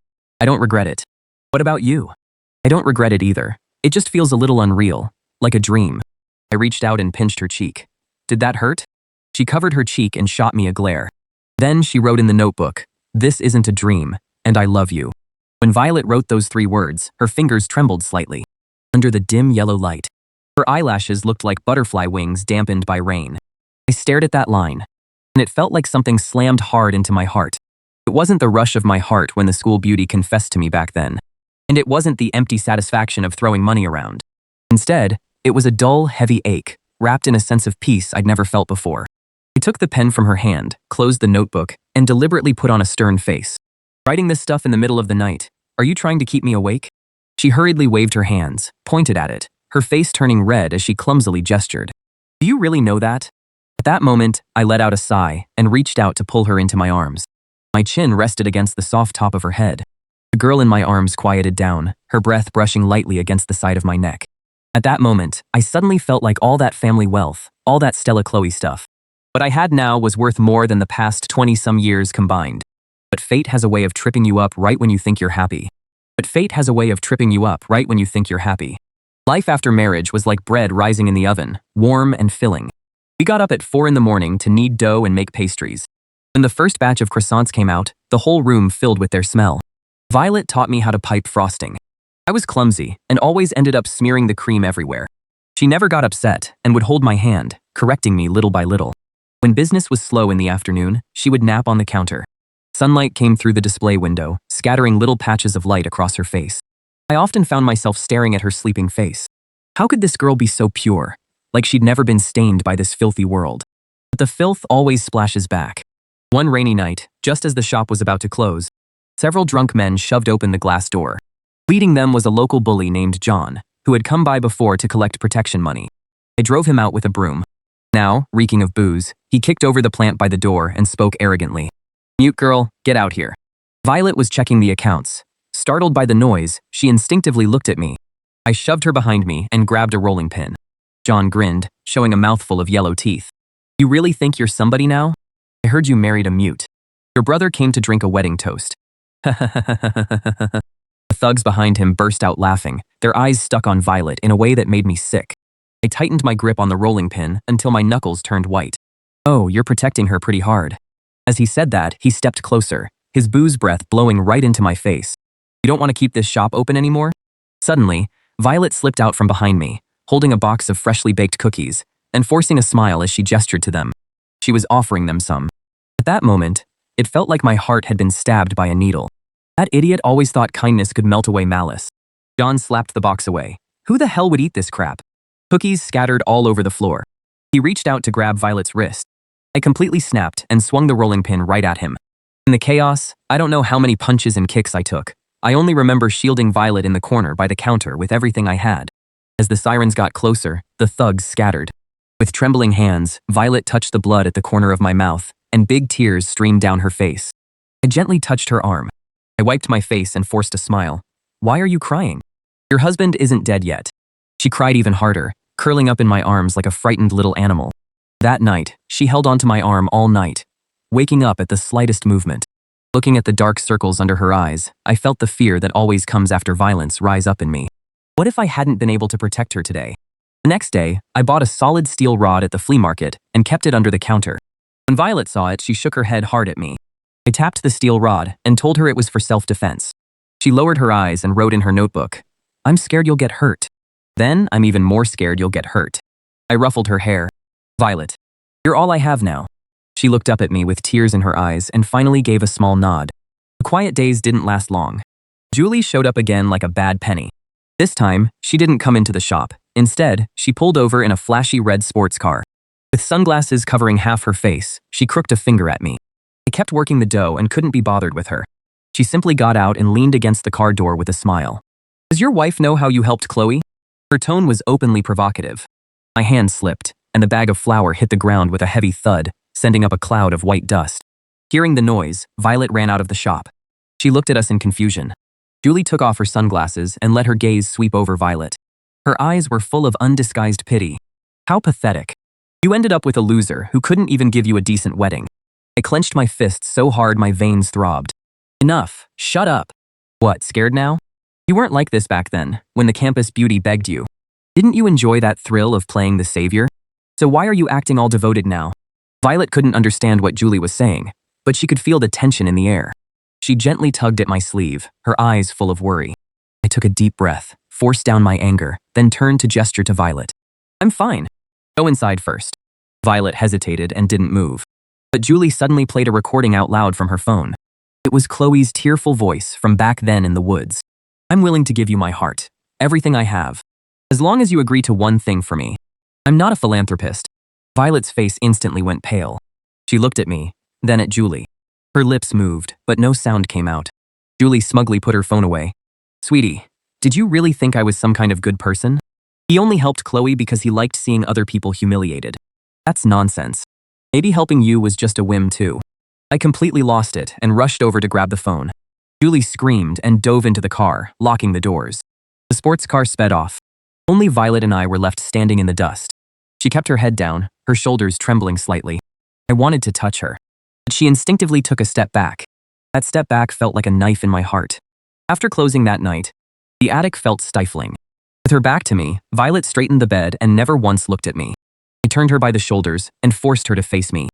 "I don't regret it." "What about you?" "I don't regret it either. It just feels a little unreal, like a dream." I reached out and pinched her cheek. "Did that hurt?" She covered her cheek and shot me a glare. Then she wrote in the notebook, "This isn't a dream, and I love you." When Violet wrote those 3 words, her fingers trembled slightly. Under the dim yellow light, her eyelashes looked like butterfly wings dampened by rain. I stared at that line, and it felt like something slammed hard into my heart. It wasn't the rush of my heart when the school beauty confessed to me back then. And it wasn't the empty satisfaction of throwing money around. Instead, it was a dull, heavy ache, wrapped in a sense of peace I'd never felt before. I took the pen from her hand, closed the notebook, and deliberately put on a stern face. "Writing this stuff in the middle of the night. Are you trying to keep me awake?" She hurriedly waved her hands, pointed at it, her face turning red as she clumsily gestured. "Do you really know that?" At that moment, I let out a sigh and reached out to pull her into my arms. My chin rested against the soft top of her head. The girl in my arms quieted down, her breath brushing lightly against the side of my neck. At that moment, I suddenly felt like all that family wealth, all that Stella Chloe stuff. What I had now was worth more than the past 20-some years combined. But fate has a way of tripping you up right when you think you're happy. Life after marriage was like bread rising in the oven, warm and filling. We got up at 4 in the morning to knead dough and make pastries. When the first batch of croissants came out, the whole room filled with their smell. Violet taught me how to pipe frosting. I was clumsy and always ended up smearing the cream everywhere. She never got upset and would hold my hand, correcting me little by little. When business was slow in the afternoon, she would nap on the counter. Sunlight came through the display window, scattering little patches of light across her face. I often found myself staring at her sleeping face. How could this girl be so pure? Like she'd never been stained by this filthy world. But the filth always splashes back. One rainy night, just as the shop was about to close, several drunk men shoved open the glass door. Leading them was a local bully named John, who had come by before to collect protection money. I drove him out with a broom. Now, reeking of booze, he kicked over the plant by the door and spoke arrogantly. "Mute girl, get out here." Violet was checking the accounts. Startled by the noise, she instinctively looked at me. I shoved her behind me and grabbed a rolling pin. John grinned, showing a mouthful of yellow teeth. "You really think you're somebody now? I heard you married a mute. Your brother came to drink a wedding toast." The thugs behind him burst out laughing, their eyes stuck on Violet in a way that made me sick. I tightened my grip on the rolling pin until my knuckles turned white. "Oh, you're protecting her pretty hard." As he said that, he stepped closer, his booze breath blowing right into my face. "You don't want to keep this shop open anymore?" Suddenly, Violet slipped out from behind me, holding a box of freshly baked cookies, and forcing a smile as she gestured to them. She was offering them some. At that moment, it felt like my heart had been stabbed by a needle. That idiot always thought kindness could melt away malice. John slapped the box away. Who the hell would eat this crap? Cookies scattered all over the floor. He reached out to grab Violet's wrist. I completely snapped and swung the rolling pin right at him. In the chaos, I don't know how many punches and kicks I took. I only remember shielding Violet in the corner by the counter with everything I had. As the sirens got closer, the thugs scattered. With trembling hands, Violet touched the blood at the corner of my mouth, and big tears streamed down her face. I gently touched her arm. I wiped my face and forced a smile. "Why are you crying? Your husband isn't dead yet." She cried even harder, curling up in my arms like a frightened little animal. That night, she held onto my arm all night, waking up at the slightest movement. Looking at the dark circles under her eyes, I felt the fear that always comes after violence rise up in me. What if I hadn't been able to protect her today? The next day, I bought a solid steel rod at the flea market and kept it under the counter. When Violet saw it, she shook her head hard at me. I tapped the steel rod and told her it was for self-defense. She lowered her eyes and wrote in her notebook, "I'm scared you'll get hurt." "Then, I'm even more scared you'll get hurt." I ruffled her hair. "Violet, you're all I have now." She looked up at me with tears in her eyes and finally gave a small nod. The quiet days didn't last long. Julie showed up again like a bad penny. This time, she didn't come into the shop. Instead, she pulled over in a flashy red sports car. With sunglasses covering half her face, she crooked a finger at me. I kept working the dough and couldn't be bothered with her. She simply got out and leaned against the car door with a smile. "Does your wife know how you helped Chloe?" Her tone was openly provocative. My hand slipped, and the bag of flour hit the ground with a heavy thud, sending up a cloud of white dust. Hearing the noise, Violet ran out of the shop. She looked at us in confusion. Julie took off her sunglasses and let her gaze sweep over Violet. Her eyes were full of undisguised pity. "How pathetic. You ended up with a loser who couldn't even give you a decent wedding." I clenched my fists so hard my veins throbbed. "Enough. Shut up." "What, scared now? You weren't like this back then, when the campus beauty begged you. Didn't you enjoy that thrill of playing the savior? So why are you acting all devoted now?" Violet couldn't understand what Julie was saying, but she could feel the tension in the air. She gently tugged at my sleeve, her eyes full of worry. I took a deep breath, forced down my anger, then turned to gesture to Violet. "I'm fine. Go inside first." Violet hesitated and didn't move. But Julie suddenly played a recording out loud from her phone. It was Chloe's tearful voice from back then in the woods. "I'm willing to give you my heart, everything I have, as long as you agree to one thing for me. I'm not a philanthropist." Violet's face instantly went pale. She looked at me, then at Julie. Her lips moved, but no sound came out. Julie smugly put her phone away. "Sweetie, did you really think I was some kind of good person? He only helped Chloe because he liked seeing other people humiliated. That's nonsense. Maybe helping you was just a whim too." I completely lost it and rushed over to grab the phone. Julie screamed and dove into the car, locking the doors. The sports car sped off. Only Violet and I were left standing in the dust. She kept her head down, her shoulders trembling slightly. I wanted to touch her, but she instinctively took a step back. That step back felt like a knife in my heart. After closing that night, the attic felt stifling. With her back to me, Violet straightened the bed and never once looked at me. I turned her by the shoulders and forced her to face me.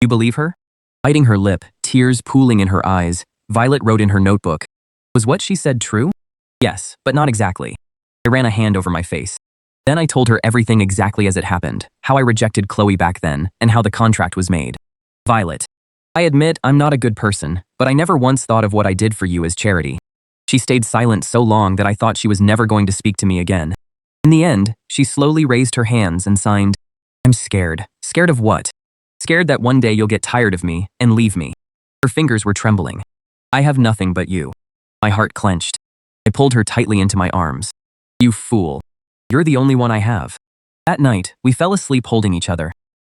"You believe her?" Biting her lip, tears pooling in her eyes, Violet wrote in her notebook. "Was what she said true?" "Yes, but not exactly." I ran a hand over my face. Then I told her everything exactly as it happened, how I rejected Chloe back then, and how the contract was made. "Violet, I admit I'm not a good person, but I never once thought of what I did for you as charity." She stayed silent so long that I thought she was never going to speak to me again. In the end, she slowly raised her hands and signed, "I'm scared." "Scared of what?" "Scared that one day you'll get tired of me and leave me." Her fingers were trembling. "I have nothing but you." My heart clenched. I pulled her tightly into my arms. "You fool. You're the only one I have." That night, we fell asleep holding each other,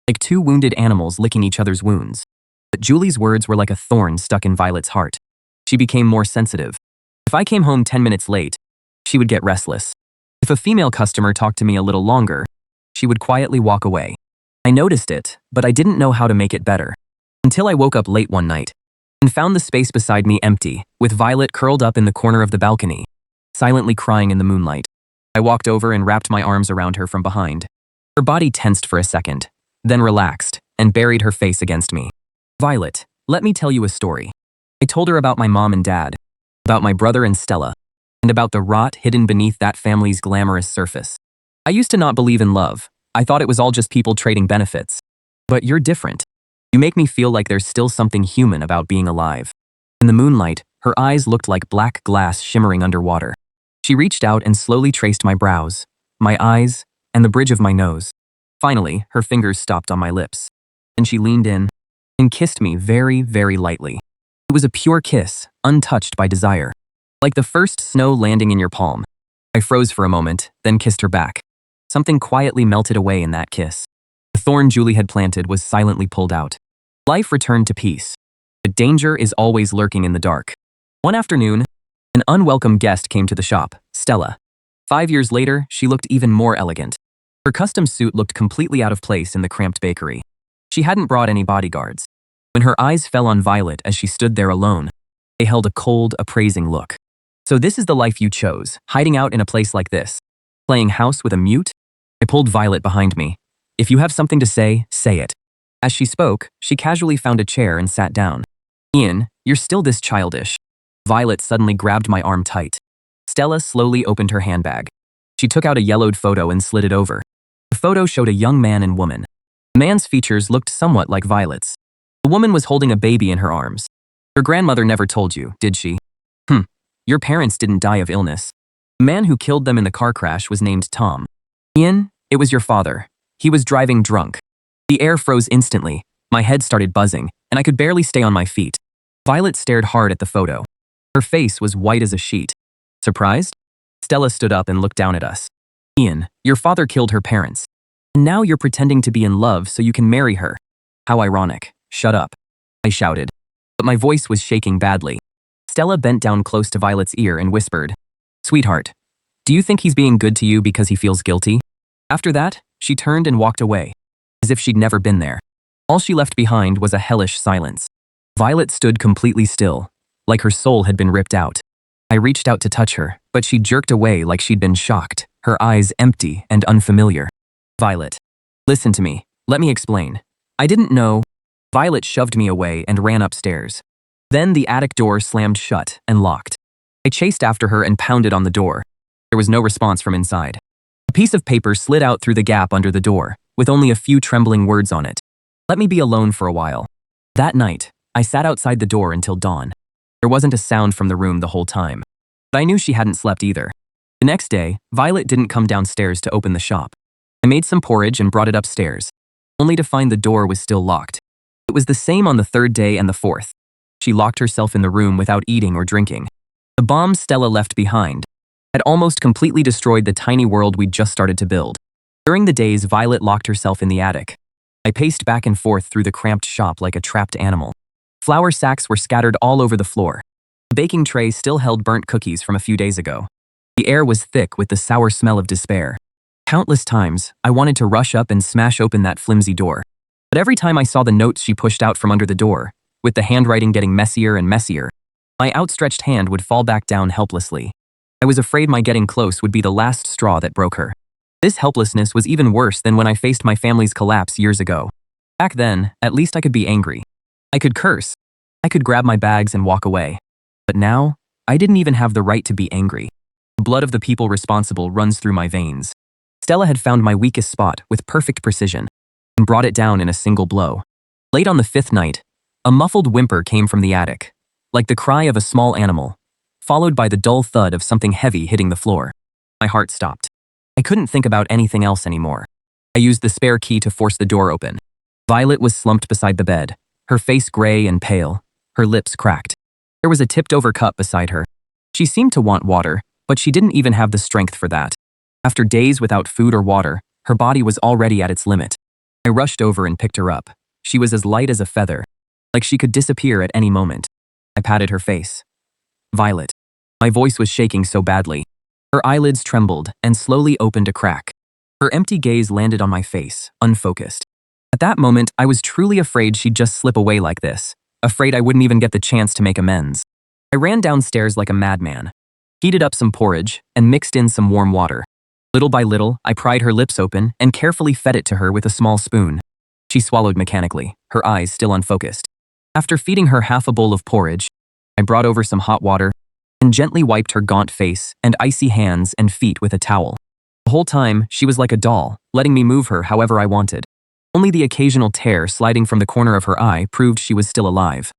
like two wounded animals licking each other's wounds. But Julie's words were like a thorn stuck in Violet's heart. She became more sensitive. If I came home 10 minutes late, she would get restless. If a female customer talked to me a little longer, she would quietly walk away. I noticed it, but I didn't know how to make it better. Until I woke up late one night and found the space beside me empty, with Violet curled up in the corner of the balcony, silently crying in the moonlight. I walked over and wrapped my arms around her from behind. Her body tensed for a second, then relaxed and buried her face against me. Violet, let me tell you a story. I told her about my mom and dad, about my brother and Stella, and about the rot hidden beneath that family's glamorous surface. I used to not believe in love. I thought it was all just people trading benefits. But you're different. You make me feel like there's still something human about being alive. In the moonlight, her eyes looked like black glass shimmering underwater. She reached out and slowly traced my brows, my eyes, and the bridge of my nose. Finally, her fingers stopped on my lips, and she leaned in and kissed me very, very lightly. It was a pure kiss, untouched by desire, like the first snow landing in your palm. I froze for a moment, then kissed her back. Something quietly melted away in that kiss. The thorn Julie had planted was silently pulled out. Life returned to peace. But danger is always lurking in the dark. One afternoon, an unwelcome guest came to the shop, Stella. 5 years later, she looked even more elegant. Her custom suit looked completely out of place in the cramped bakery. She hadn't brought any bodyguards. When her eyes fell on Violet as she stood there alone, they held a cold, appraising look. So this is the life you chose, hiding out in a place like this, playing house with a mute? I pulled Violet behind me. If you have something to say, say it. As she spoke, she casually found a chair and sat down. Ian, you're still this childish. Violet suddenly grabbed my arm tight. Stella slowly opened her handbag. She took out a yellowed photo and slid it over. The photo showed a young man and woman. The man's features looked somewhat like Violet's. The woman was holding a baby in her arms. Her grandmother never told you, did she? Your parents didn't die of illness. The man who killed them in the car crash was named Tom. Ian, it was your father. He was driving drunk. The air froze instantly, my head started buzzing, and I could barely stay on my feet. Violet stared hard at the photo. Her face was white as a sheet. Surprised? Stella stood up and looked down at us. Ian, your father killed her parents. And now you're pretending to be in love so you can marry her. How ironic. Shut up. I shouted. But my voice was shaking badly. Stella bent down close to Violet's ear and whispered, Sweetheart, do you think he's being good to you because he feels guilty? After that, she turned and walked away, as if she'd never been there. All she left behind was a hellish silence. Violet stood completely still, like her soul had been ripped out. I reached out to touch her, but she jerked away like she'd been shocked, her eyes empty and unfamiliar. Violet, listen to me. Let me explain. I didn't know. Violet shoved me away and ran upstairs. Then the attic door slammed shut and locked. I chased after her and pounded on the door. There was no response from inside. A piece of paper slid out through the gap under the door, with only a few trembling words on it. Let me be alone for a while. That night, I sat outside the door until dawn. There wasn't a sound from the room the whole time. But I knew she hadn't slept either. The next day, Violet didn't come downstairs to open the shop. I made some porridge and brought it upstairs, only to find the door was still locked. It was the same on the third day and the fourth. She locked herself in the room without eating or drinking. The bomb Stella left behind had almost completely destroyed the tiny world we'd just started to build. During the days, Violet locked herself in the attic. I paced back and forth through the cramped shop like a trapped animal. Flour sacks were scattered all over the floor. The baking tray still held burnt cookies from a few days ago. The air was thick with the sour smell of despair. Countless times, I wanted to rush up and smash open that flimsy door. But every time I saw the notes she pushed out from under the door, with the handwriting getting messier and messier, my outstretched hand would fall back down helplessly. I was afraid my getting close would be the last straw that broke her. This helplessness was even worse than when I faced my family's collapse years ago. Back then, at least I could be angry. I could curse. I could grab my bags and walk away. But now, I didn't even have the right to be angry. The blood of the people responsible runs through my veins. Stella had found my weakest spot with perfect precision and brought it down in a single blow. Late on the fifth night, a muffled whimper came from the attic, like the cry of a small animal, followed by the dull thud of something heavy hitting the floor. My heart stopped. I couldn't think about anything else anymore. I used the spare key to force the door open. Violet was slumped beside the bed, her face gray and pale, her lips cracked. There was a tipped-over cup beside her. She seemed to want water, but she didn't even have the strength for that. After days without food or water, her body was already at its limit. I rushed over and picked her up. She was as light as a feather, like she could disappear at any moment. I patted her face. Violet. My voice was shaking so badly. Her eyelids trembled and slowly opened a crack. Her empty gaze landed on my face, unfocused. At that moment, I was truly afraid she'd just slip away like this, afraid I wouldn't even get the chance to make amends. I ran downstairs like a madman, heated up some porridge, and mixed in some warm water. Little by little, I pried her lips open and carefully fed it to her with a small spoon. She swallowed mechanically, her eyes still unfocused. After feeding her half a bowl of porridge, I brought over some hot water and gently wiped her gaunt face and icy hands and feet with a towel. The whole time, she was like a doll, letting me move her however I wanted. Only the occasional tear sliding from the corner of her eye proved she was still alive.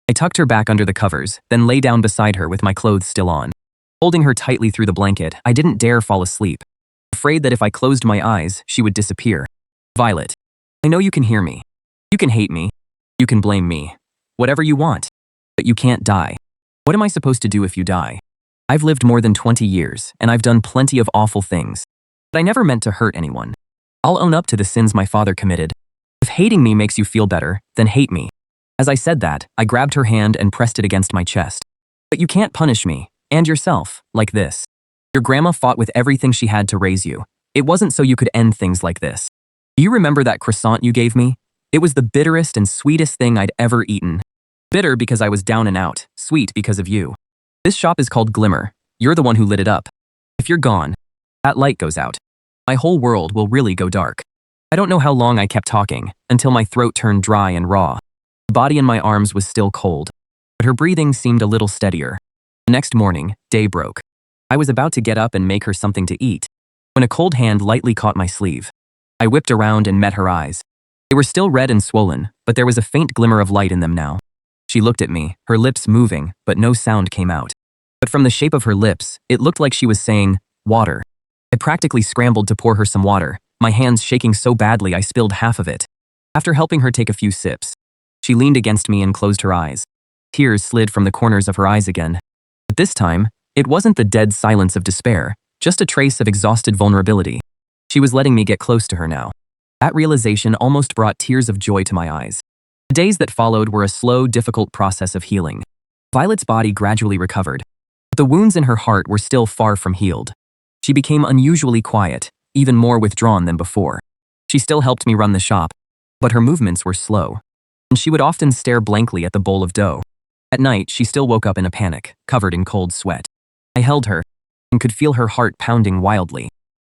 I tucked her back under the covers, then lay down beside her with my clothes still on. Holding her tightly through the blanket, I didn't dare fall asleep, afraid that if I closed my eyes, she would disappear. Violet, I know you can hear me. You can hate me. You can blame me. Whatever you want. But you can't die. What am I supposed to do if you die? I've lived more than 20 years, and I've done plenty of awful things. But I never meant to hurt anyone. I'll own up to the sins my father committed. If hating me makes you feel better, then hate me. As I said that, I grabbed her hand and pressed it against my chest. But you can't punish me, and yourself, like this. Your grandma fought with everything she had to raise you. It wasn't so you could end things like this. Do you remember that croissant you gave me? It was the bitterest and sweetest thing I'd ever eaten. Bitter because I was down and out, sweet because of you. This shop is called Glimmer. You're the one who lit it up. If you're gone, that light goes out. My whole world will really go dark. I don't know how long I kept talking, until my throat turned dry and raw. The body in my arms was still cold, but her breathing seemed a little steadier. The next morning, day broke. I was about to get up and make her something to eat, when a cold hand lightly caught my sleeve. I whipped around and met her eyes. They were still red and swollen, but there was a faint glimmer of light in them now. She looked at me, her lips moving, but no sound came out. But from the shape of her lips, it looked like she was saying, water. I practically scrambled to pour her some water, my hands shaking so badly I spilled half of it. After helping her take a few sips, she leaned against me and closed her eyes. Tears slid from the corners of her eyes again. But this time, it wasn't the dead silence of despair, just a trace of exhausted vulnerability. She was letting me get close to her now. That realization almost brought tears of joy to my eyes. The days that followed were a slow, difficult process of healing. Violet's body gradually recovered, but the wounds in her heart were still far from healed. She became unusually quiet, even more withdrawn than before. She still helped me run the shop, but her movements were slow, and she would often stare blankly at the bowl of dough. At night, she still woke up in a panic, covered in cold sweat. I held her, and could feel her heart pounding wildly.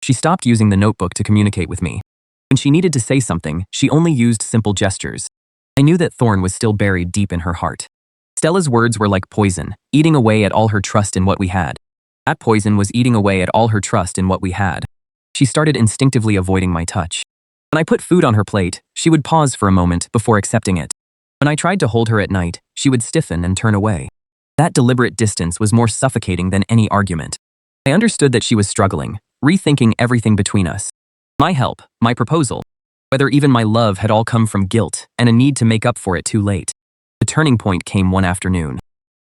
She stopped using the notebook to communicate with me. When she needed to say something, she only used simple gestures. I knew that thorn was still buried deep in her heart. Stella's words were like poison, eating away at all her trust in what we had. That poison was eating away at all her trust in what we had. She started instinctively avoiding my touch. When I put food on her plate, she would pause for a moment before accepting it. When I tried to hold her at night, she would stiffen and turn away. That deliberate distance was more suffocating than any argument. I understood that she was struggling, rethinking everything between us. My help, my proposal, whether even my love had all come from guilt and a need to make up for it too late. The turning point came one afternoon.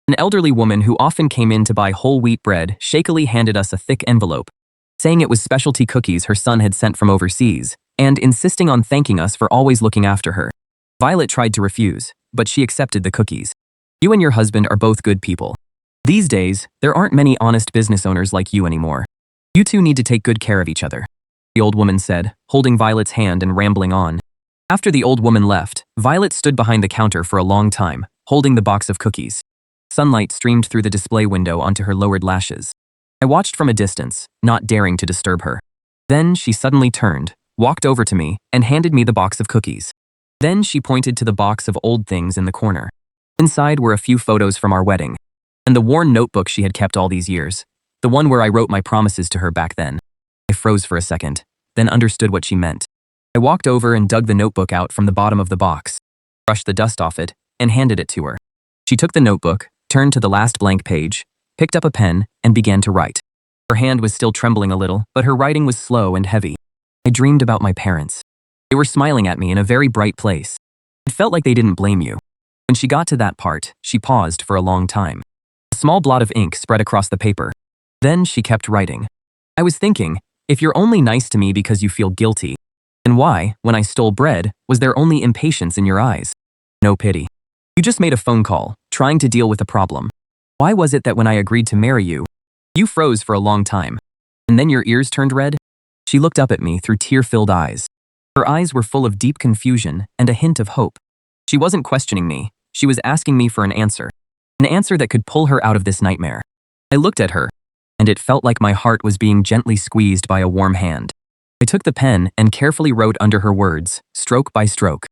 An elderly woman who often came in to buy whole wheat bread shakily handed us a thick envelope, saying it was specialty cookies her son had sent from overseas, and insisting on thanking us for always looking after her. Violet tried to refuse, but she accepted the cookies. You and your husband are both good people. These days, there aren't many honest business owners like you anymore. You two need to take good care of each other, the old woman said, holding Violet's hand and rambling on. After the old woman left, Violet stood behind the counter for a long time, holding the box of cookies. Sunlight streamed through the display window onto her lowered lashes. I watched from a distance, not daring to disturb her. Then she suddenly turned, walked over to me, and handed me the box of cookies. Then she pointed to the box of old things in the corner. Inside were a few photos from our wedding, and the worn notebook she had kept all these years, the one where I wrote my promises to her back then. I froze for a second, then understood what she meant. I walked over and dug the notebook out from the bottom of the box, brushed the dust off it, and handed it to her. She took the notebook, turned to the last blank page, picked up a pen, and began to write. Her hand was still trembling a little, but her writing was slow and heavy. I dreamed about my parents. They were smiling at me in a very bright place. It felt like they didn't blame you. When she got to that part, she paused for a long time. A small blot of ink spread across the paper. Then she kept writing. I was thinking, if you're only nice to me because you feel guilty, then why, when I stole bread, was there only impatience in your eyes? No pity. You just made a phone call, trying to deal with a problem. Why was it that when I agreed to marry you, you froze for a long time, and then your ears turned red? She looked up at me through tear-filled eyes. Her eyes were full of deep confusion and a hint of hope. She wasn't questioning me, she was asking me for an answer that could pull her out of this nightmare. I looked at her, and it felt like my heart was being gently squeezed by a warm hand. I took the pen and carefully wrote under her words, stroke by stroke.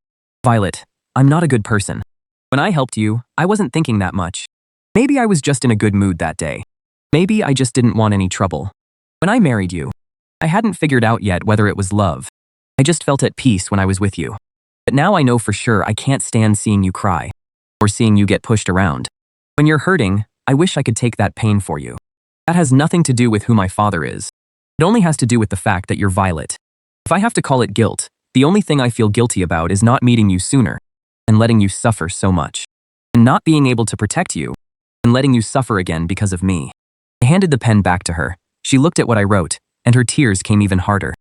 Violet, I'm not a good person. When I helped you, I wasn't thinking that much. Maybe I was just in a good mood that day. Maybe I just didn't want any trouble. When I married you, I hadn't figured out yet whether it was love. I just felt at peace when I was with you. But now I know for sure I can't stand seeing you cry, or seeing you get pushed around. When you're hurting, I wish I could take that pain for you. That has nothing to do with who my father is. It only has to do with the fact that you're Violet. If I have to call it guilt, the only thing I feel guilty about is not meeting you sooner, and letting you suffer so much, and not being able to protect you, and letting you suffer again because of me. I handed the pen back to her. She looked at what I wrote, and her tears came even harder.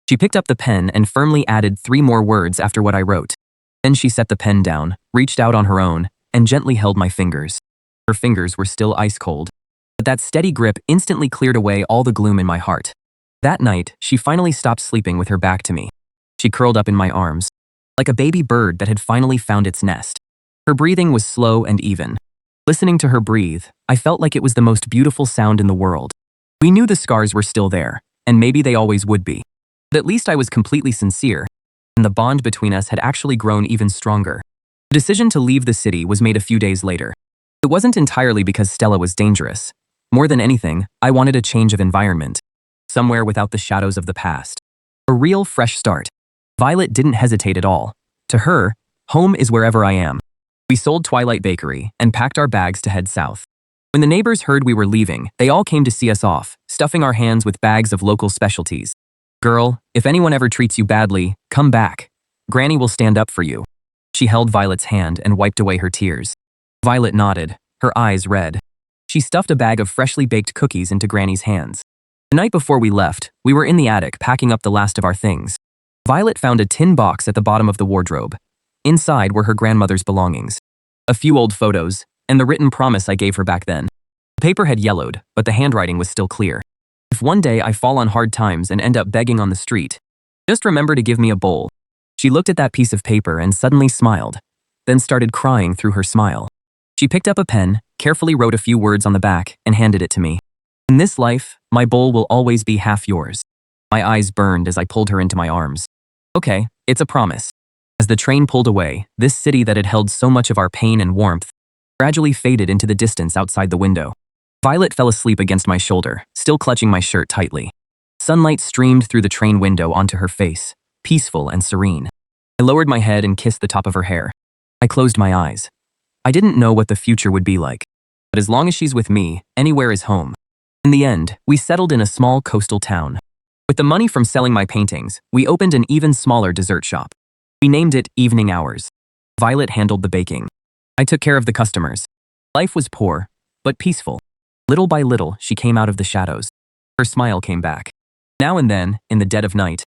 She picked up the pen and firmly added 3 more words after what I wrote. Then she set the pen down, reached out on her own, and gently held my fingers. Her fingers were still ice cold, but that steady grip instantly cleared away all the gloom in my heart. That night, she finally stopped sleeping with her back to me. She curled up in my arms, like a baby bird that had finally found its nest. Her breathing was slow and even. Listening to her breathe, I felt like it was the most beautiful sound in the world. We knew the scars were still there, and maybe they always would be. But at least I was completely sincere, and the bond between us had actually grown even stronger. The decision to leave the city was made a few days later. It wasn't entirely because Stella was dangerous. More than anything, I wanted a change of environment. Somewhere without the shadows of the past. A real fresh start. Violet didn't hesitate at all. To her, home is wherever I am. We sold Twilight Bakery and packed our bags to head south. When the neighbors heard we were leaving, they all came to see us off, stuffing our hands with bags of local specialties. Girl, if anyone ever treats you badly, come back. Granny will stand up for you. She held Violet's hand and wiped away her tears. Violet nodded, her eyes red. She stuffed a bag of freshly baked cookies into Granny's hands. The night before we left, we were in the attic packing up the last of our things. Violet found a tin box at the bottom of the wardrobe. Inside were her grandmother's belongings. A few old photos, and the written promise I gave her back then. The paper had yellowed, but the handwriting was still clear. If one day I fall on hard times and end up begging on the street, just remember to give me a bowl. She looked at that piece of paper and suddenly smiled, then started crying through her smile. She picked up a pen, carefully wrote a few words on the back, and handed it to me. In this life, my bowl will always be half yours. My eyes burned as I pulled her into my arms. Okay, it's a promise. As the train pulled away, this city that had held so much of our pain and warmth gradually faded into the distance outside the window. Violet fell asleep against my shoulder, still clutching my shirt tightly. Sunlight streamed through the train window onto her face, peaceful and serene. I lowered my head and kissed the top of her hair. I closed my eyes. I didn't know what the future would be like, but as long as she's with me, anywhere is home. In the end, we settled in a small coastal town. With the money from selling my paintings, we opened an even smaller dessert shop. We named it Evening Hours. Violet handled the baking. I took care of the customers. Life was poor, but peaceful. Little by little, she came out of the shadows. Her smile came back. Now and then, in the dead of night,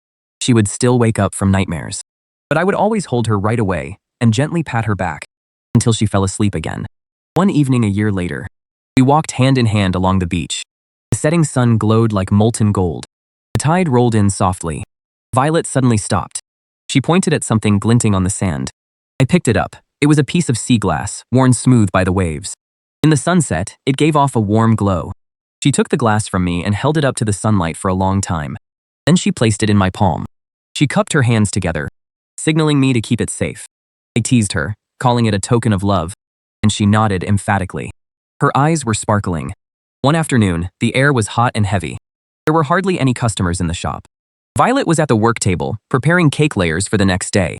she would still wake up from nightmares. But I would always hold her right away and gently pat her back until she fell asleep again. One evening a year later, we walked hand in hand along the beach. The setting sun glowed like molten gold. The tide rolled in softly. Violet suddenly stopped. She pointed at something glinting on the sand. I picked it up. It was a piece of sea glass, worn smooth by the waves. In the sunset, it gave off a warm glow. She took the glass from me and held it up to the sunlight for a long time. Then she placed it in my palm. She cupped her hands together, signaling me to keep it safe. I teased her, calling it a token of love, and she nodded emphatically. Her eyes were sparkling. One afternoon, the air was hot and heavy. There were hardly any customers in the shop. Violet was at the work table, preparing cake layers for the next day.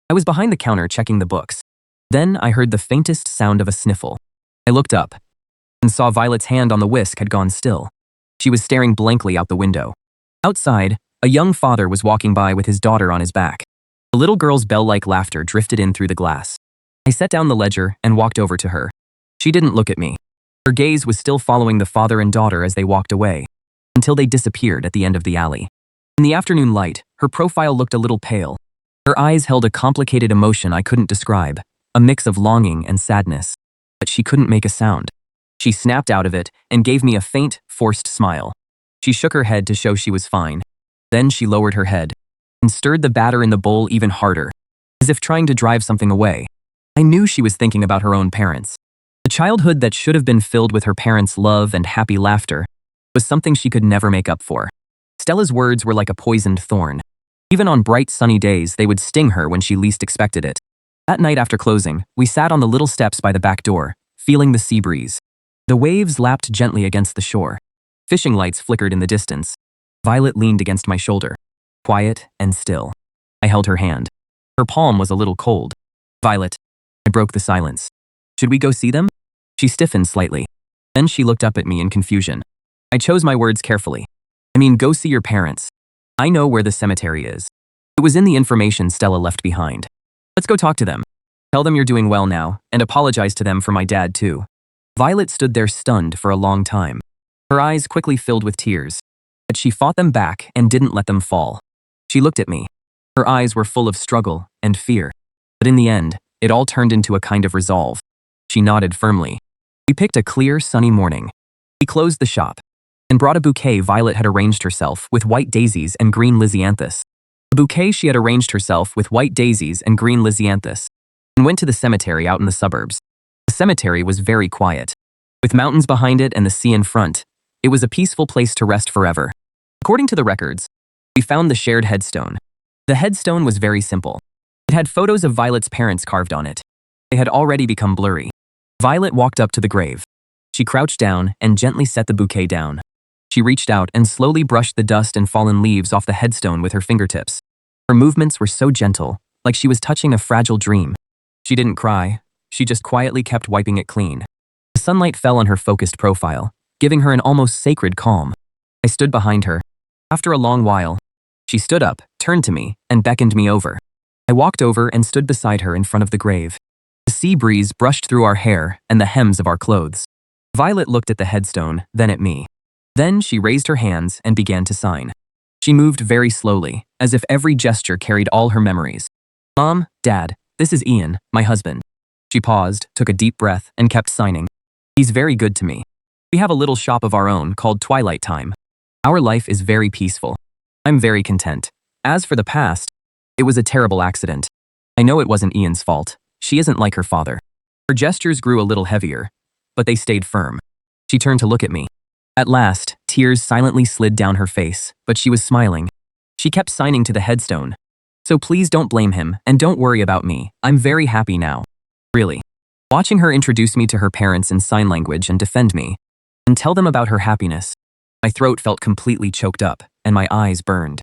I was behind the counter checking the books. Then I heard the faintest sound of a sniffle. I looked up and saw Violet's hand on the whisk had gone still. She was staring blankly out the window. Outside, a young father was walking by with his daughter on his back. The little girl's bell-like laughter drifted in through the glass. I set down the ledger and walked over to her. She didn't look at me. Her gaze was still following the father and daughter as they walked away, until they disappeared at the end of the alley. In the afternoon light, her profile looked a little pale. Her eyes held a complicated emotion I couldn't describe, a mix of longing and sadness. But she couldn't make a sound. She snapped out of it and gave me a faint, forced smile. She shook her head to show she was fine. Then she lowered her head and stirred the batter in the bowl even harder, as if trying to drive something away. I knew she was thinking about her own parents. The childhood that should have been filled with her parents' love and happy laughter was something she could never make up for. Stella's words were like a poisoned thorn. Even on bright, sunny days, they would sting her when she least expected it. That night after closing, we sat on the little steps by the back door, feeling the sea breeze. The waves lapped gently against the shore. Fishing lights flickered in the distance. Violet leaned against my shoulder, quiet and still. I held her hand. Her palm was a little cold. "Violet," I broke the silence. "Should we go see them?" She stiffened slightly. Then she looked up at me in confusion. I chose my words carefully. "I mean, go see your parents. I know where the cemetery is. It was in the information Stella left behind. Let's go talk to them. Tell them you're doing well now, and apologize to them for my dad too." Violet stood there stunned for a long time. Her eyes quickly filled with tears, but she fought them back and didn't let them fall. She looked at me. Her eyes were full of struggle and fear. But in the end, it all turned into a kind of resolve. She nodded firmly. We picked a clear, sunny morning. We closed the shop and brought a bouquet Violet had arranged herself with white daisies and green lisianthus. A bouquet she had arranged herself with white daisies and green lisianthus, and went to the cemetery out in the suburbs. The cemetery was very quiet. With mountains behind it and the sea in front, it was a peaceful place to rest forever. According to the records, we found the shared headstone. The headstone was very simple. It had photos of Violet's parents carved on it. They had already become blurry. Violet walked up to the grave. She crouched down and gently set the bouquet down. She reached out and slowly brushed the dust and fallen leaves off the headstone with her fingertips. Her movements were so gentle, like she was touching a fragile dream. She didn't cry. She just quietly kept wiping it clean. The sunlight fell on her focused profile, giving her an almost sacred calm. I stood behind her. After a long while, she stood up, turned to me, and beckoned me over. I walked over and stood beside her in front of the grave. The sea breeze brushed through our hair and the hems of our clothes. Violet looked at the headstone, then at me. Then she raised her hands and began to sign. She moved very slowly, as if every gesture carried all her memories. "Mom, Dad, this is Ian, my husband." She paused, took a deep breath, and kept signing. "He's very good to me. We have a little shop of our own called Twilight Time. Our life is very peaceful. I'm very content. As for the past, it was a terrible accident. I know it wasn't Ian's fault. She isn't like her father." Her gestures grew a little heavier, but they stayed firm. She turned to look at me. At last, tears silently slid down her face, but she was smiling. She kept signing to the headstone. "So please don't blame him, and don't worry about me. I'm very happy now. Really." Watching her introduce me to her parents in sign language and defend me, and tell them about her happiness, my throat felt completely choked up, and my eyes burned.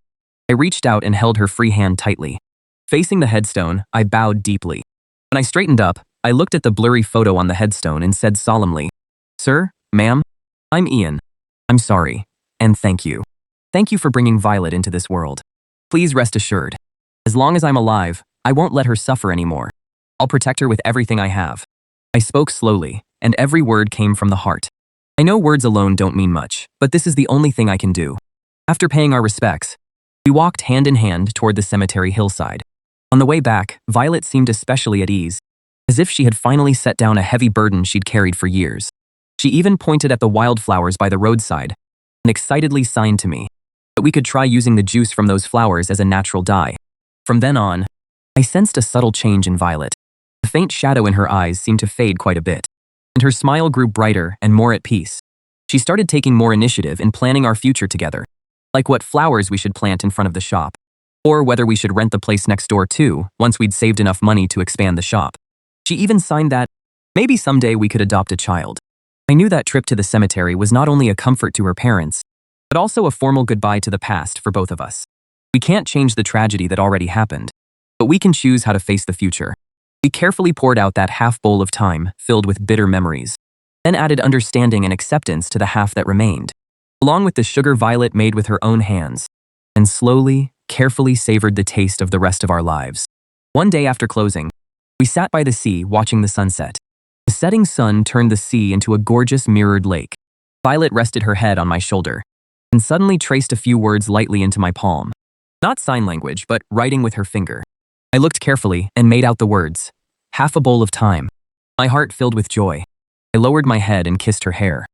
I reached out and held her free hand tightly. Facing the headstone, I bowed deeply. When I straightened up, I looked at the blurry photo on the headstone and said solemnly, "Sir, ma'am, I'm Ian. I'm sorry, and thank you. Thank you for bringing Violet into this world. Please rest assured, as long as I'm alive, I won't let her suffer anymore. I'll protect her with everything I have." I spoke slowly, and every word came from the heart. I know words alone don't mean much, but this is the only thing I can do. After paying our respects, we walked hand in hand toward the cemetery hillside. On the way back, Violet seemed especially at ease, as if she had finally set down a heavy burden she'd carried for years. She even pointed at the wildflowers by the roadside and excitedly signed to me that we could try using the juice from those flowers as a natural dye. From then on, I sensed a subtle change in Violet. The faint shadow in her eyes seemed to fade quite a bit, and her smile grew brighter and more at peace. She started taking more initiative in planning our future together, like what flowers we should plant in front of the shop, or whether we should rent the place next door too once we'd saved enough money to expand the shop. She even signed that maybe someday we could adopt a child. I knew that trip to the cemetery was not only a comfort to her parents, but also a formal goodbye to the past for both of us. We can't change the tragedy that already happened, but we can choose how to face the future. We carefully poured out that half bowl of time filled with bitter memories, then added understanding and acceptance to the half that remained, along with the sugar Violet made with her own hands, and slowly, carefully savored the taste of the rest of our lives. One day after closing, we sat by the sea watching the sunset. The setting sun turned the sea into a gorgeous mirrored lake. Violet rested her head on my shoulder and suddenly traced a few words lightly into my palm. Not sign language, but writing with her finger. I looked carefully and made out the words, "Half a bowl of time." My heart filled with joy. I lowered my head and kissed her hair.